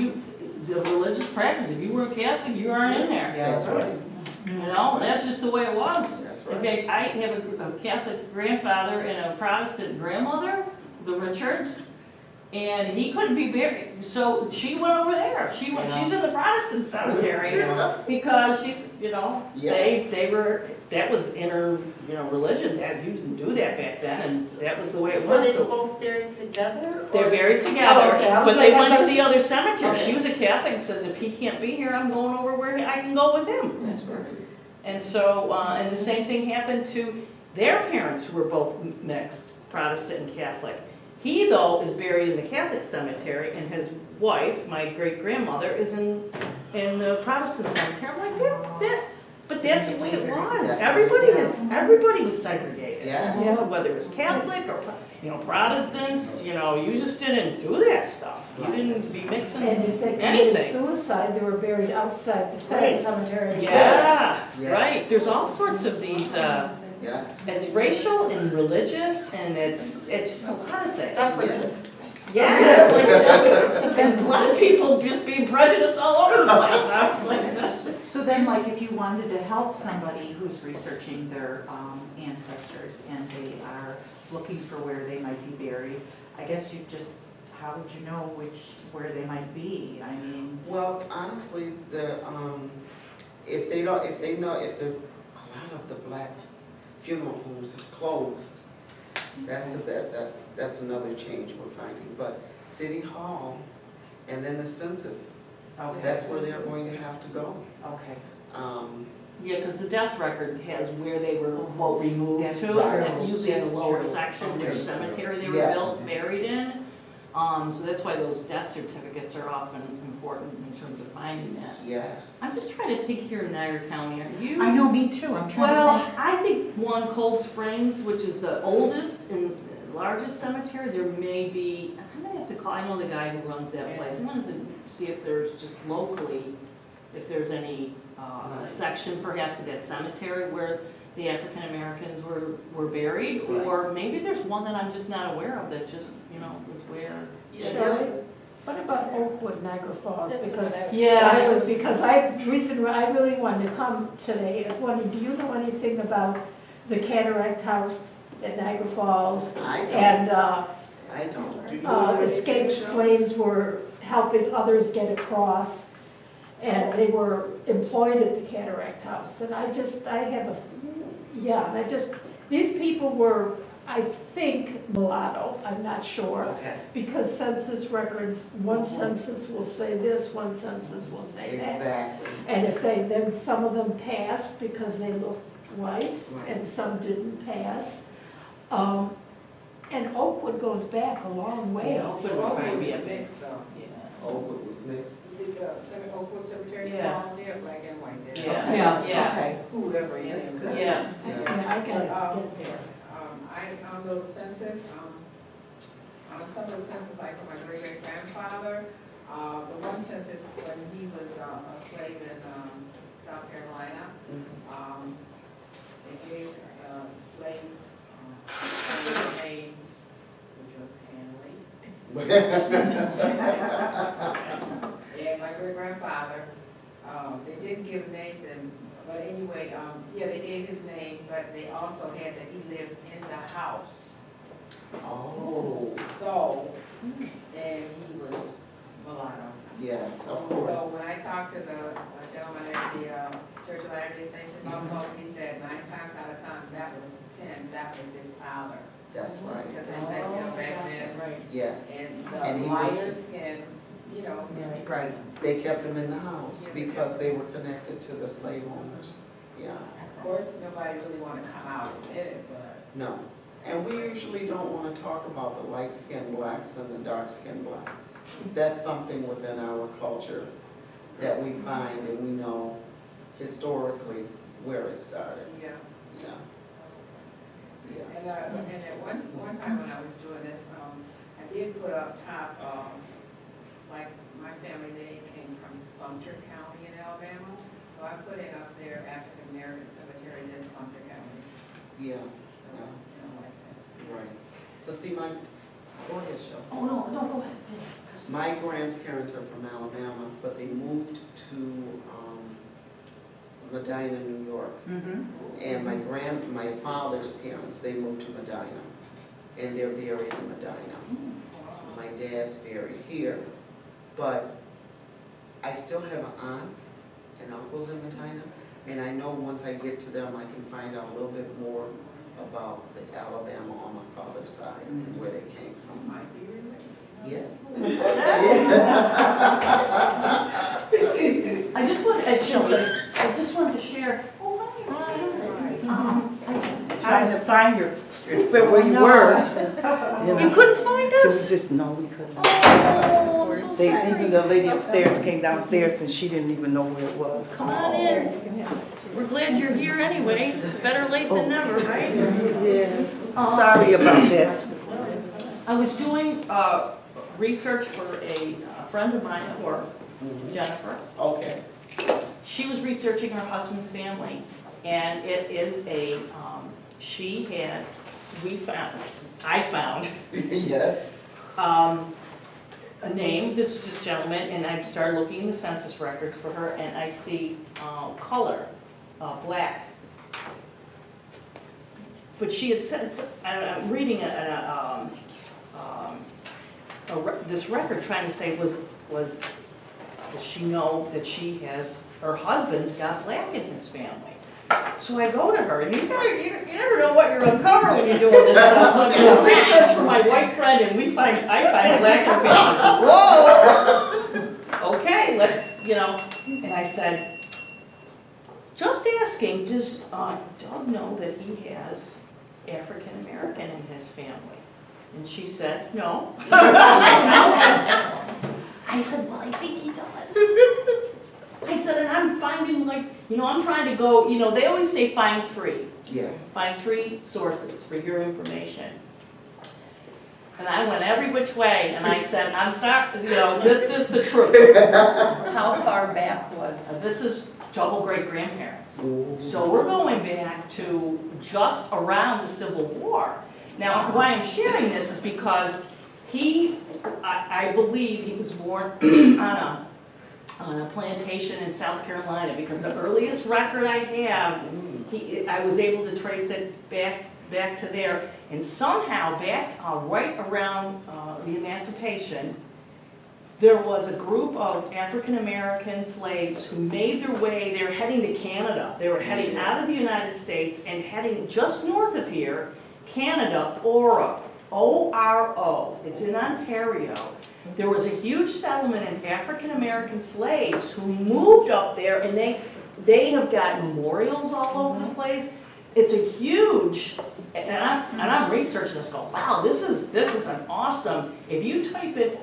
the religious practice, if you were Catholic, you aren't in there. That's right. You know, that's just the way it was. That's In right. fact, I have a Catholic grandfather and a Protestant grandmother, the Richards, and he couldn't be buried, so she went over there. She's in the Protestant cemetery because she's, you know, Yeah. they were, that was in her, you know, religion. That you didn't do that back then, and that was the way it Were was. they So both buried together? they're or- buried together, Oh, okay. I was but they like, I went to thought the you- other cemetery. Okay. She was a Catholic, said if he can't be here, I'm going over where I can go with him. That's right. And so, and the same thing happened to their parents, who were both mixed, Protestant and Catholic. He, though, is buried in the Catholic cemetery, and his wife, my great-grandmother, is in the Protestant cemetery. I'm like, but that's the way it was. That's Everybody was segregated. Yes. Yeah. Whether it was Catholic or, you know, Protestants, you know, you just didn't do that stuff. You didn't be mixing And if they committed anything. suicide, they were buried outside the Right. cemetery. Yeah, Yes. right. There's all sorts of these, Yes. it's racial and religious, and it's just a lot of things. Separatists. Yeah, it's like, and a lot of people just being prejudiced all over the place. I was like, this. So then, like, if you wanted to help somebody who's researching their ancestors and they are looking for where they might be buried, I guess you just, how would you know where they might be? I mean, Well, honestly, if a lot of the black funeral homes is closed, that's another change we're finding. But City Hall and then the census, okay, that's where they're going to have to go. okay. Yeah, because the death record has where they were, removed That's to, true. and usually in the That's lower true. section, their Okay. cemetery they were Yes. buried in. So that's why those death certificates are often important in terms of finding that. Yes. I'm just trying to think here in Niagara County, are you? I know, me too, I'm trying to Well, think. I think one, Cold Springs, which is the oldest and largest cemetery, there may be, I'm gonna have to call, I know the guy who runs that place. I'm gonna see if there's just locally, if there's any Right. section perhaps of that cemetery where the African Americans were buried, Right. or maybe there's one that I'm just not aware of that just, you know, is where. Yeah, there's, What about Oakwood, Niagara Falls? That's Because what I was- Yeah. because I really wanted to come today. I wondered, do you know anything about the Cataract House at Niagara Falls? I don't, And I don't. Do you know escaped anything, Cheryl? slaves were helping others get across, and they were employed at the Cataract House. And these people were, I think, mulatto, I'm not sure. Okay, Because census records, one census will say this, one census will say that. exactly. And then some of them passed because they looked white, Right. and some didn't pass. And Oakwood goes back a long way. Yeah, Oakwood would probably be a Oakwood big. mixed though. Yeah. Oakwood was mixed. You did the Oakwood Cemetery, Yeah. Falls, yeah, black and white there. Yeah, yeah, Okay. Whoever, yeah. That's good. yeah. Yeah, I gotta get there. On those census, on some of the census, like for my great-great-grandfather, the one census when he was a slave in South Carolina, they gave slave a name, which was Hanley. And my great-grandfather, they didn't give names, but anyway, yeah, they gave his name, but they also had that he lived in the house. Oh, So, and he was mulatto. yes, of So course. when I talked to the gentleman at the Church of Latter-day Saints in Lockport, he said 9 times out of 10, that was his father. That's right. Because they said, you know, back then, Right. Yes, and And the he lighter was- skin, you know, right. They kept them in the house because they were connected to the slave owners. Yeah, of course, nobody really wanted to come out and admit it, but. no. And we usually don't want to talk about the light-skinned blacks and the dark-skinned blacks. That's something within our culture that we find and we know historically where it started. Yeah. Yeah, yeah. And at one time when I was doing this, I did put up top, like my family, they came from Sumter County in Alabama, so I put it up there, African American cemeteries in Sumter County. Yeah, So, you know, like that. right. But see, go ahead, Cheryl. Oh, no, go ahead. My grandparents are from Alabama, but they moved to Medina, New York. And my father's parents, they moved to Medina, and they're buried in Medina. My dad's buried here, but I still have aunts and uncles in Medina, and I know once I get to them, I can find out a little bit more about the Alabama on my father's side and where they came from. Might be related. Yeah. I just wanted to share. Oh, Trying to find your, where you were. You couldn't find We us? just, no, we couldn't. Oh, I'm so They, sorry. even the lady upstairs came downstairs and she didn't even know where it was. Come on in. We're glad you're here anyway. Better late than never, right? Yeah, sorry about this. I was doing research for a friend of mine at work, Jennifer. Okay. She was researching her husband's family, and it is I found Yes. a name, this gentleman, and I started looking in the census records for her, and I see color, black. But she had said, I'm reading this record trying to say does she know that her husband's got black in his family? So I go to her, and you never know what you're uncovering when you're doing this stuff. So I do some research for my white friend, and I find black in the family. Whoa! Okay, let's, and I said, just asking, does Doug know that he has African American in his family? And she said, no. I said, well, I think he does. I said, and I'm finding I'm trying to go, they always say find 3. Yes. Find 3 sources for your information. And I went every which way, and I said, I'm sorry, this is the truth. How far back was? This is double great-grandparents. So we're going back to just around the Civil War. Now, why I'm sharing this is because I believe he was born on a plantation in South Carolina, because the earliest record I have, I was able to trace it back to there. And somehow back right around the emancipation, there was a group of African-American slaves who made their way, they were heading to Canada. They were heading out of the United States and heading just north of here, Canada, Oro, O-R-O. It's in Ontario. There was a huge settlement of African-American slaves who moved up there, and they have got memorials all over the place. It's a huge, and I'm researching this, going, wow, this is an awesome. If you type in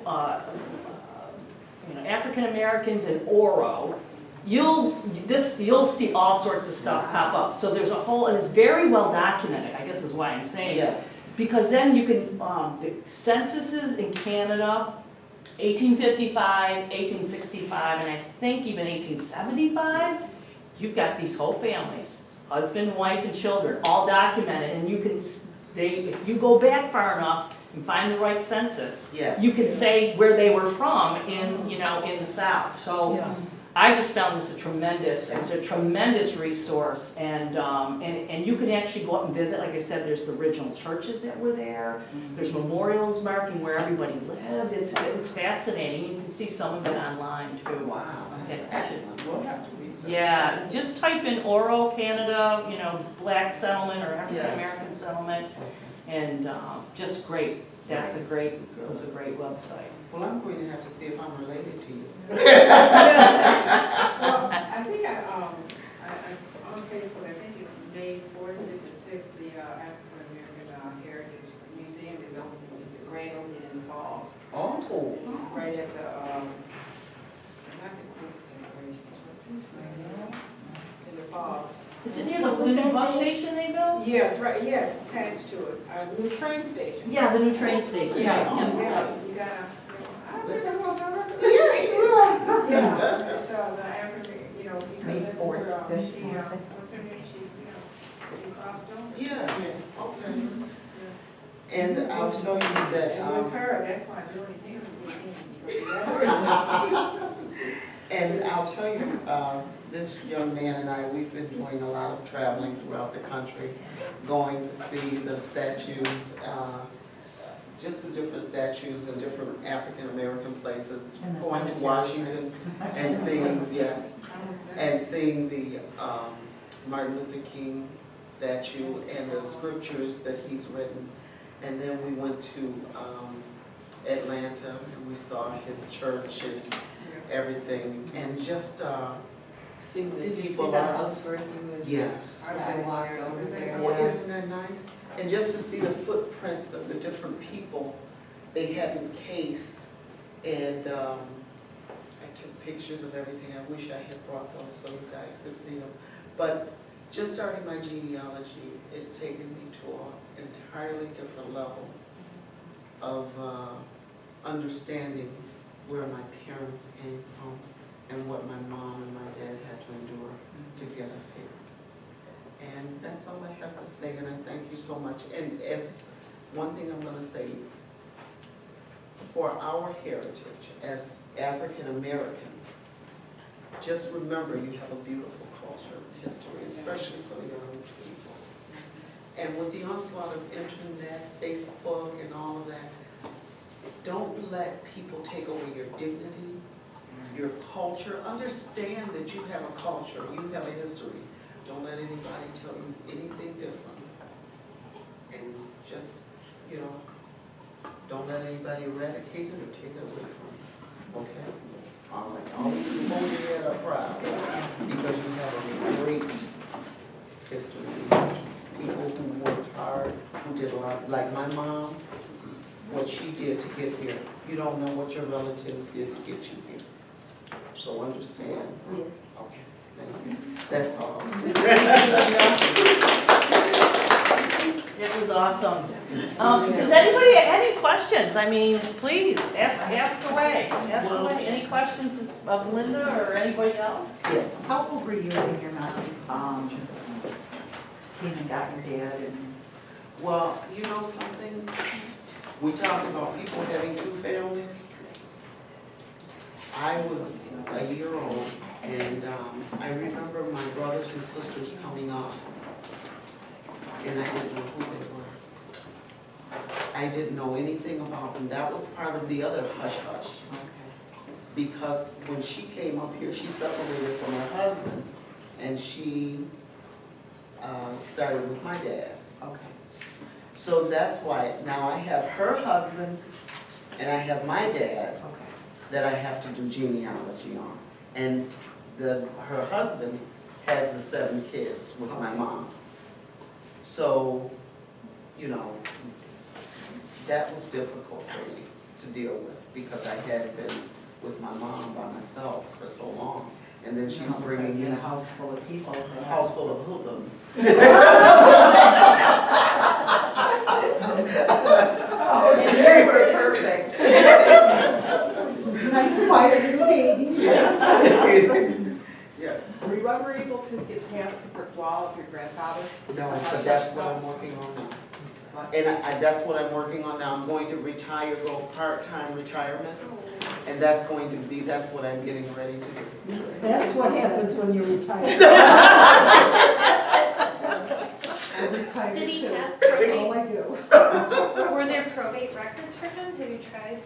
African Americans in Oro, you'll see all sorts of stuff pop up. So there's a whole, and it's very well documented, I guess is why I'm saying. Yes. Because then you can, the censuses in Canada, 1855, 1865, and I think even 1875, you've got these whole families, husband, wife, and children, all documented, and you can, if you go back far enough and find the right census, Yes. you can say where they were from in the South. So Yeah. I just found this it was a tremendous resource, and you can actually go up and visit. Like I said, there's the original churches that were there. There's memorials marking where everybody lived. It's fascinating. You can see some of it online too. Wow, that's excellent. We'll have to research. Yeah, just type in Oro, Canada, black settlement or African American settlement, and just great. It was a great website. Well, I'm going to have to see if I'm related to you. Well, I think on Facebook, I think it's May 4th, 5th, and 6th, the African American Heritage Museum is opening. It's a grand opening in the falls. Oh. It's right at the, not the Queen's Station, in the falls. Is it near the new bus station they built? Yeah, it's right, yeah, it's attached to it. New train station. Yeah, the new train station. Yeah, you gotta, yeah, so the African, because that's where, what's her name, she crossed over. Yes, okay. And I'll tell you that. And with her, that's why Joey's name is And I'll tell you, this young man and I, we've been doing a lot of traveling throughout the country, going to see the statues, just the different statues in different African-American places, going to Washington and seeing, seeing the Martin Luther King statue and the scriptures that he's written. And then we went to Atlanta and we saw his church and everything, and just seeing the Did you see people. the house where he was? Yes. I walked over there. Well, isn't that nice? And just to see the footprints of the different people they have encased, and I took pictures of everything. I wish I had brought those so you guys could see them. But just starting my genealogy, it's taken me to an entirely different level of understanding where my parents came from and what my mom and my dad had to endure to get us here. And that's all I have to say, and I thank you so much. And as one thing I'm going to say, for our heritage as African Americans, just remember you have a beautiful culture and history, especially for the young people. And with the onslaught of internet, Facebook, and all of that, don't let people take away your dignity, your culture. Understand that you have a culture, you have a history. Don't let anybody tell you anything different. And just, don't let anybody eradicate it or take it away from you. Okay? All right. Always hold your head up proud because you have a great history. People who worked hard, who did a lot, like my mom, what she did to get here. You don't know what your relatives did to get you here. So understand. Yes. Okay, thank you. That's all. It was awesome. Does anybody have any questions? I mean, please, ask away. Ask away. Any questions of Linda or anybody else? Yes. How old were you when your mom came and got your dad? Well, you know something? we talk about people having two families. I was a year old, and I remember my brothers and sisters coming up, and I didn't know who they were. I didn't know anything about them. That was part of the other hush-hush. Because when she came up here, she separated from her husband, and she started with my dad. Okay. So that's why, now I have her husband, and I have my dad, Okay. that I have to do genealogy on. And her husband has the 7 kids with my mom. So, you know, that was difficult for me to deal with because I had been with my mom by myself for so long. And then she's bringing in a this house full of people. a house full of hoodlums. Oh, and they were perfect. Nice quiet little baby. Yes. Were you ever able to get past the brick wall of your grandfather? No, but that's what I'm working on now. And that's what I'm working on now. I'm going to retire, go part-time retirement. And that's what I'm getting ready to do. That's what happens when you retire. Did he have That's all probate? I do. Were there probate records for him? Have you tried?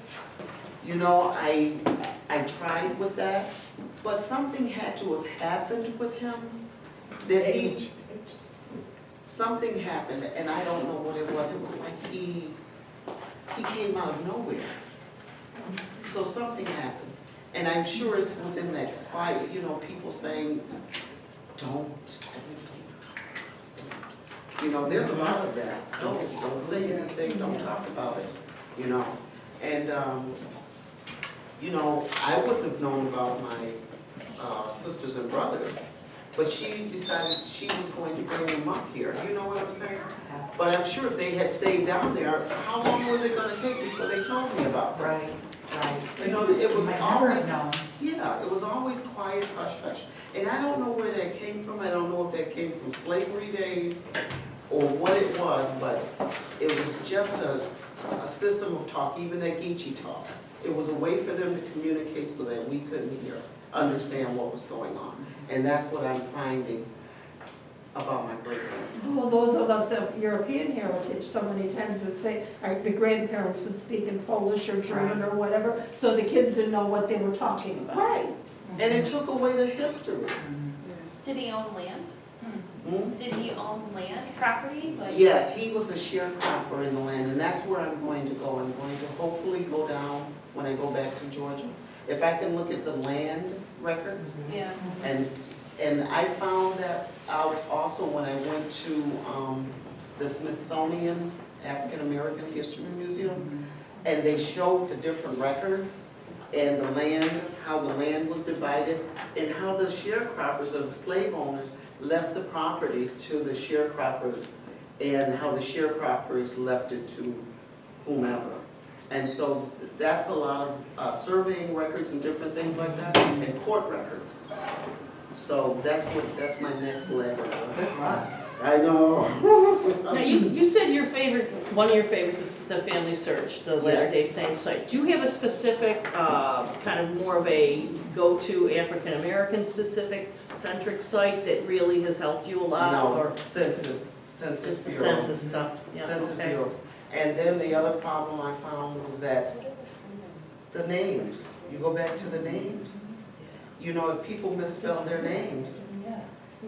You know, I tried with that, but something had to have happened with him that something happened, and I don't know what it was. It was like he came out of nowhere. So something happened, and I'm sure it's within that quiet, you know, people saying, don't. You know, there's a lot of that. Don't say anything, don't talk about it, you know. And, you know, I wouldn't have known about my sisters and brothers, but she decided she was going to bring them up here. You know what I'm saying? But I'm sure if they had stayed down there, how long was it going to take before they told me about them? Right, right. You know, it was always, known. yeah, it was always quiet, hush, hush. And I don't know where that came from. I don't know if that came from slavery days or what it was, but it was just a system of talk, even that Geechee talk. It was a way for them to communicate so that we couldn't understand what was going on. And that's what I'm finding about my great-grandmother. Well, those of us of European heritage, so many times would say, the grandparents would speak in Polish or German or whatever, so the kids didn't know what they were talking about. Right. And it took away the history. Did he own land? Hmm? Did he own land, property? Like, Yes, he was a sharecropper in the land, and that's where I'm going to go. I'm going to hopefully go down when I go back to Georgia. If I can look at the land records, yeah. and I found that out also when I went to the Smithsonian African American History Museum, and they showed the different records and the land, how the land was divided, and how the sharecroppers or the slave owners left the property to the sharecroppers, and how the sharecroppers left it to whomever. And so that's a lot of surveying records and different things like that, and court records. So that's my next leg. Good luck. I know. Now, you said one of your favorites is the Family Search, the Latter-day Saints site. Do you have a specific, kind of more of a go-to African-American specific centric site that really has helped you a lot? No, Or Census just the Bureau. census stuff? Yeah, Census okay. Bureau. And then the other problem I found was that the names, you go back to the names. You know, if people misspell their names,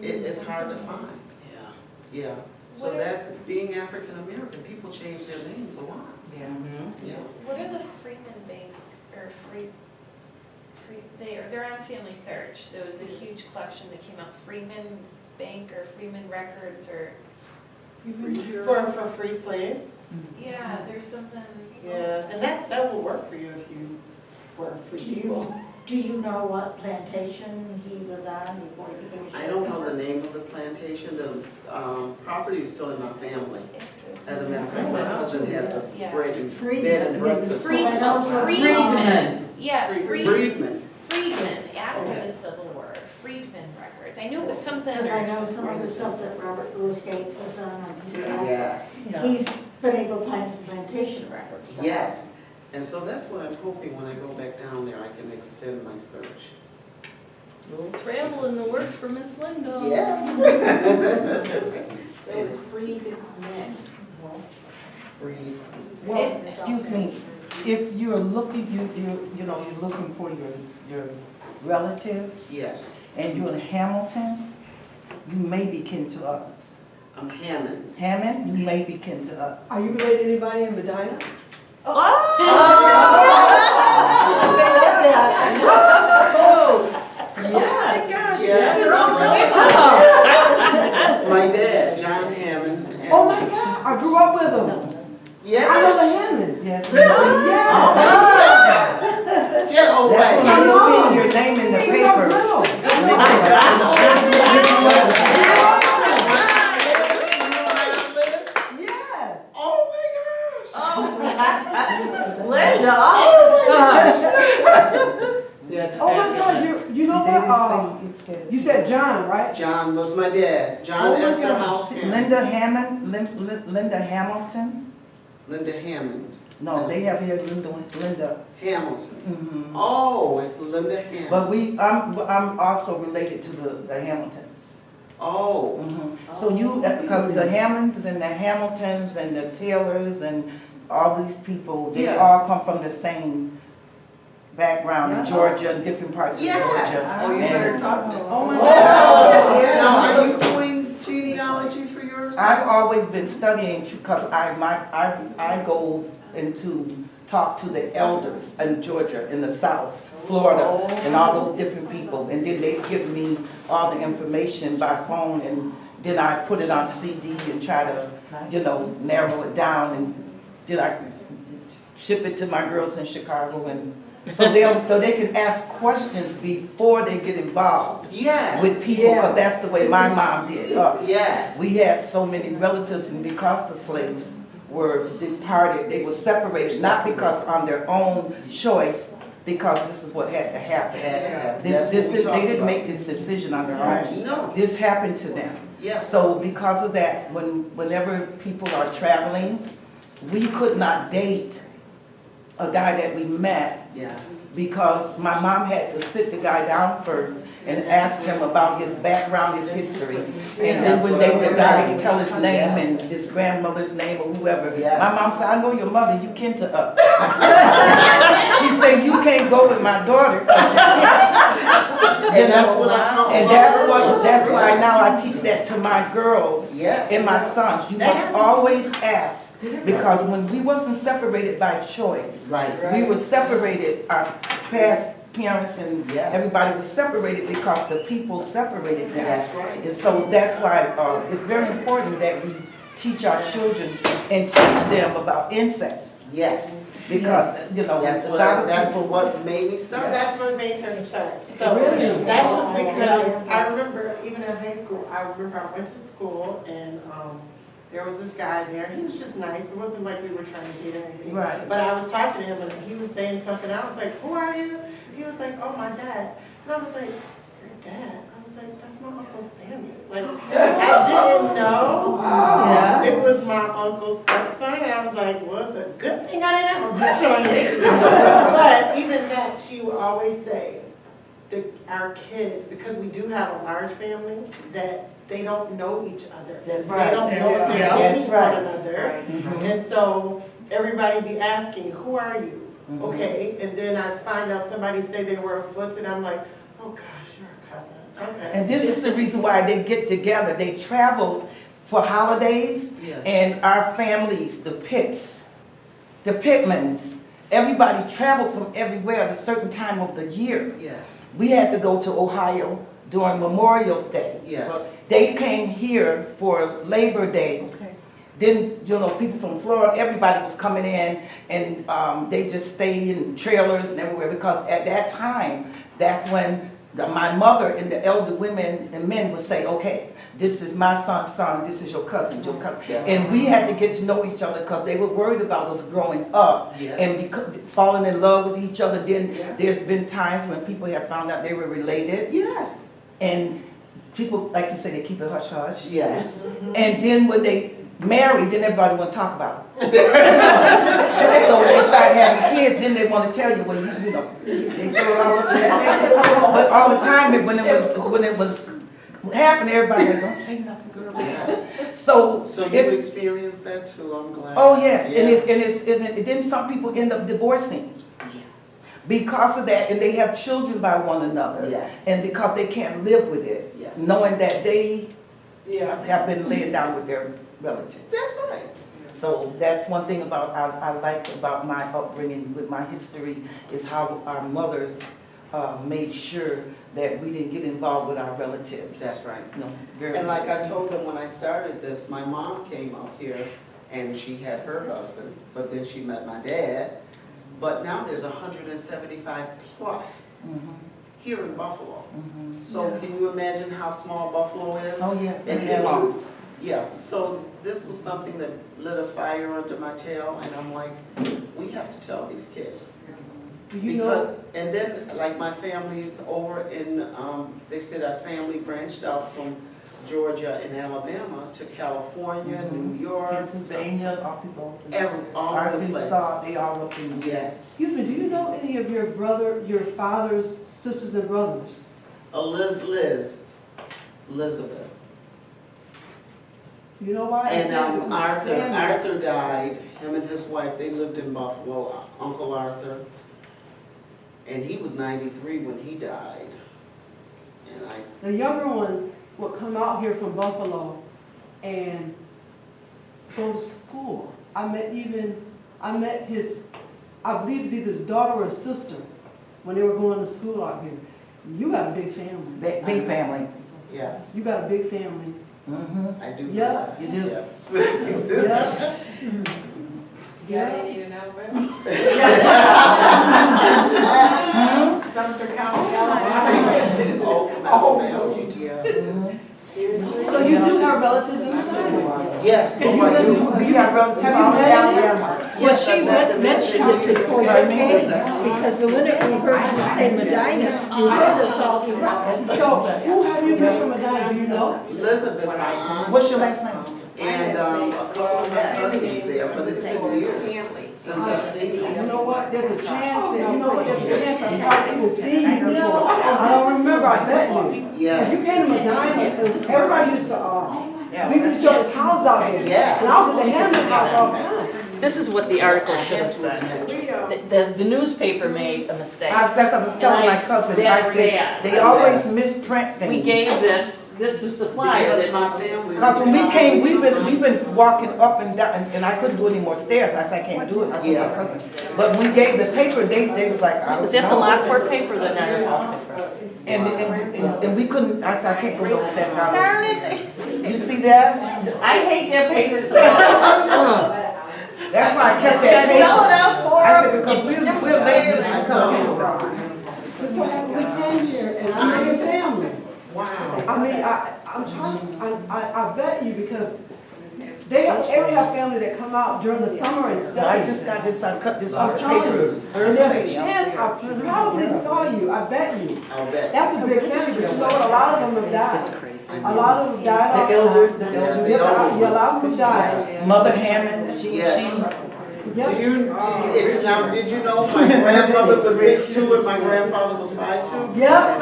it's hard to find. Yeah. So that's, being African American, people change their names a lot. Yeah. Yeah. What are the Freeman Bank, or they're on Family Search. There was a huge collection that came out, Freeman Bank or Freeman Records or, For free slaves? yeah, there's something. Yeah, and that will work for you if you were free people. Do you know what plantation he was on before he became a I don't know the name of the plantation. The property is still in my family. As a matter of fact, my husband has a bed and breakfast. Freedman. Yeah, Freedman. Freedman, after Okay. the Civil War, Freedman Records. I knew it was something. Because I know some of the stuff that Robert Louis Gates has done on PBS. Yes. He's been able to find some plantation records. Yes, and so that's what I'm hoping when I go back down there, I can extend my search. Little travel in the works for Miss Linda. Yes. It was free to men. Free. Well, excuse me, if you're looking, you know, you're looking for your relatives, Yes, and you're in Hamilton, you may be kin to us. I'm Hammond. Hammond, you may be kin to us. Are you related to anybody in Medina? My dad, John Hammond. and- Oh my God, I grew up with them. Yeah. I know the Hammonds. Yes. Really? Yeah. Get away. That's when I was seeing your name in the Because I'm paper. little. Yes. Oh my gosh. Linda. That's Oh my God, you know They what? didn't say, it says. You said John, right? John was my dad. John Oh my Esther gosh. House Hammond. Linda Hammond, Linda Hamilton? Linda Hammond. No, they have here Linda. Hamilton. Mhm. Oh, it's Linda Hammond. But I'm also related to the Hamiltons. Oh, So you, because the Hammonds and the Hamiltons and the Taylors and all these people, they Yes. all come from the same background in Yeah. Georgia, and different parts of Yes. Georgia. Oh, you better And talk to. Oh my oh, God. now are you doing genealogy for yours? I've always been studying because I go into talk to the elders in Georgia, in the South, Florida, and all those different people, and then they give me all the information by phone, and then I put it on CD and try to, you know, narrow it down, and then I ship it to my girls in Chicago, and so they can ask questions before they get involved Yes. with people, because that's the way my mom did us. Yes. We had so many relatives, and because the slaves were departed, they were separated, not because on their own choice, because this is what had to happen. Had to happen. They That's what we talked didn't about. make this decision on their own. No. This happened to them. Yes. So because of that, whenever people are traveling, we could not date a guy that we met, Yes. because my mom had to sit the guy down first and ask him about his background, his history. And then when they were dying, tell his name and his grandmother's name or whoever. Yes. My mom said, I know your mother, you kin to us. She said, you can't go with my daughter. And that's what I told And that's why now I teach that to my girls Yes. and my sons. You must always ask, because when we wasn't separated by choice, Right. we were separated, our past parents and Yes. everybody was separated because the people separated them. That's right. And so that's why it's very important that we teach our children and teach them about incest, Yes. because, you know, That's a lot of that's people. what made me start. That's what made her start. So Really? that was because I remember even in high school, I remember I went to school and there was this guy there. He was just nice. It wasn't like we were trying to date or anything. Right. But I was talking to him and he was saying something. I was like, who are you? He was like, oh, my dad. And I was like, your dad? I was like, that's my Uncle Sammy. Like, I didn't know. Yeah. It was my uncle's stepson, and I was like, well, it's a good thing I didn't have a crush on you. But even that, she would always say, our kids, because we do have a large family, that they don't know each other. That's They right. don't know if they're Yeah. dating That's right. one another. Mhm. And so everybody be asking, who are you? Mhm. Okay, and then I find out somebody say they were a Foots, and I'm like, oh gosh, you're a cousin. Okay. And this is the reason why they get together. They traveled for holidays, Yes. and our families, the Pitts, the Pittmans, everybody traveled from everywhere at a certain time of the year. Yes. We had to go to Ohio during Memorial Day. Yes. They came here for Labor Day. Then, you know, people from Florida, everybody was coming in, and they just stayed in trailers and everywhere, because at that time, that's when my mother and the elder women and men would say, okay, this is my son's son, this is your cousin, your cousin. Yeah. And we had to get to know each other, because they were worried about us growing up Yes. and falling in love with each other. Then Yeah. there's been times when people have found out they were related, Yes. and people, like you say, they keep it hush hush. Yes. And then when married, then everybody want to talk about it. So when they start having kids, then they want to tell you, well, you know, they throw it all up there. But all the time, when it was happening, everybody like, don't say nothing, girl. So So if- you've experienced that too, I'm glad. oh yes, Yeah. and then some people end up divorcing because of that, and they have children by one another. Yes. And because they can't live with it, Yes. knowing that they Yeah. have been laid down with their relatives. That's right. So that's one thing about, I like about my upbringing with my history, is how our mothers made sure that we didn't get involved with our relatives. That's right. You know, very. And like I told them when I started this, my mom came up here and she had her husband, but then she met my dad. But now there's 175 plus Mhm, here in Buffalo. mhm. So can you imagine how small Buffalo is? Oh, yeah. And Yeah. yeah, so this was something that lit a fire under my tail, and I'm like, we have to tell these kids. Do you Because, know, and then, like, my family's over in, they said our family branched out from Georgia and Alabama to California, New York. Pennsylvania, all people. All over the place. Arkansas, they all up in. Yes. Excuse me, do you know any of your father's sisters and brothers? Elizabeth. You know why? I And said it was Samuel. Arthur died, him and his wife, they lived in Buffalo, Uncle Arthur. And he was 93 when he died. And The younger ones would come out here from Buffalo and go to school. I met his, I believe it was either his daughter or his sister when they were going to school out here. You got a big family. Big family. yes, You got a big family. Mm-hmm. I do. Yeah. You do. Yes. Yeah, they need an Alabama. Sumter County, Alabama. Oh, from Alabama, yeah. Mhm. Seriously? So you do have relatives in the family? Yes, oh, I do. You got relatives Have you all in met any? Alabama. Well, Yes, she I met them. mentioned it before you came, because the minute we heard you say Medina, you heard us all erupted. So who have you met from Medina, do you know? Elizabeth, my aunt. What's your last name? And a couple of my cousins there, but it's been years since I've seen You them. know what, there's a chance, that you know what, there's a chance I probably even seen you before. I don't remember, I met you. If you Yes, came to Medina, everybody used to, we would show this house out here. Yes. And I was at the Hammond house all the time. this is what the article should have said. The newspaper made a mistake. That's what I was telling my cousin. I That's said, bad. they always misprint things. We gave this was the flyer because that, my family. Because when we came, we've been walking up and down, and I couldn't do any more stairs. I said, I can't do it. I told my cousin. But when we gave the paper, they was like, I was don't that the know. Lockport paper or the Niagara County paper? And we couldn't, I said, I can't go up that route. Darn it! You see that? I hate that paper so much. That's why I kept that Spell it paper. out for I said, her. because we're late with this coming. But so happy we came here, and I know your family. Wow. I mean, I'm trying, I bet you, because they every have family that come out during the summer and So I study. just got this, I cut this I'm on telling paper you, and there's a chance, I probably saw you, I bet you. I'll bet. That's a big family, but you know what, a lot of them have died. A lot of them died off. The elder, Yeah, a lot of them died. Mother Hammond, she, Did you know my grandmother was 6'2" and my grandfather was 5'2"? Yep,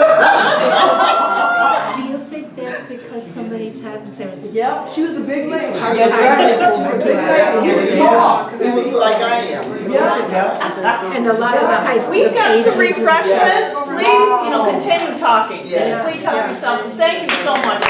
Do you think that's because so many times there's yep, she was a big lady. yes, right. Big lady, he was small. He was like I am. Yeah. and a lot of the high school We've got some ages and refreshments, stuff. please, continue talking. Yeah. Please help yourself. Thank you so much.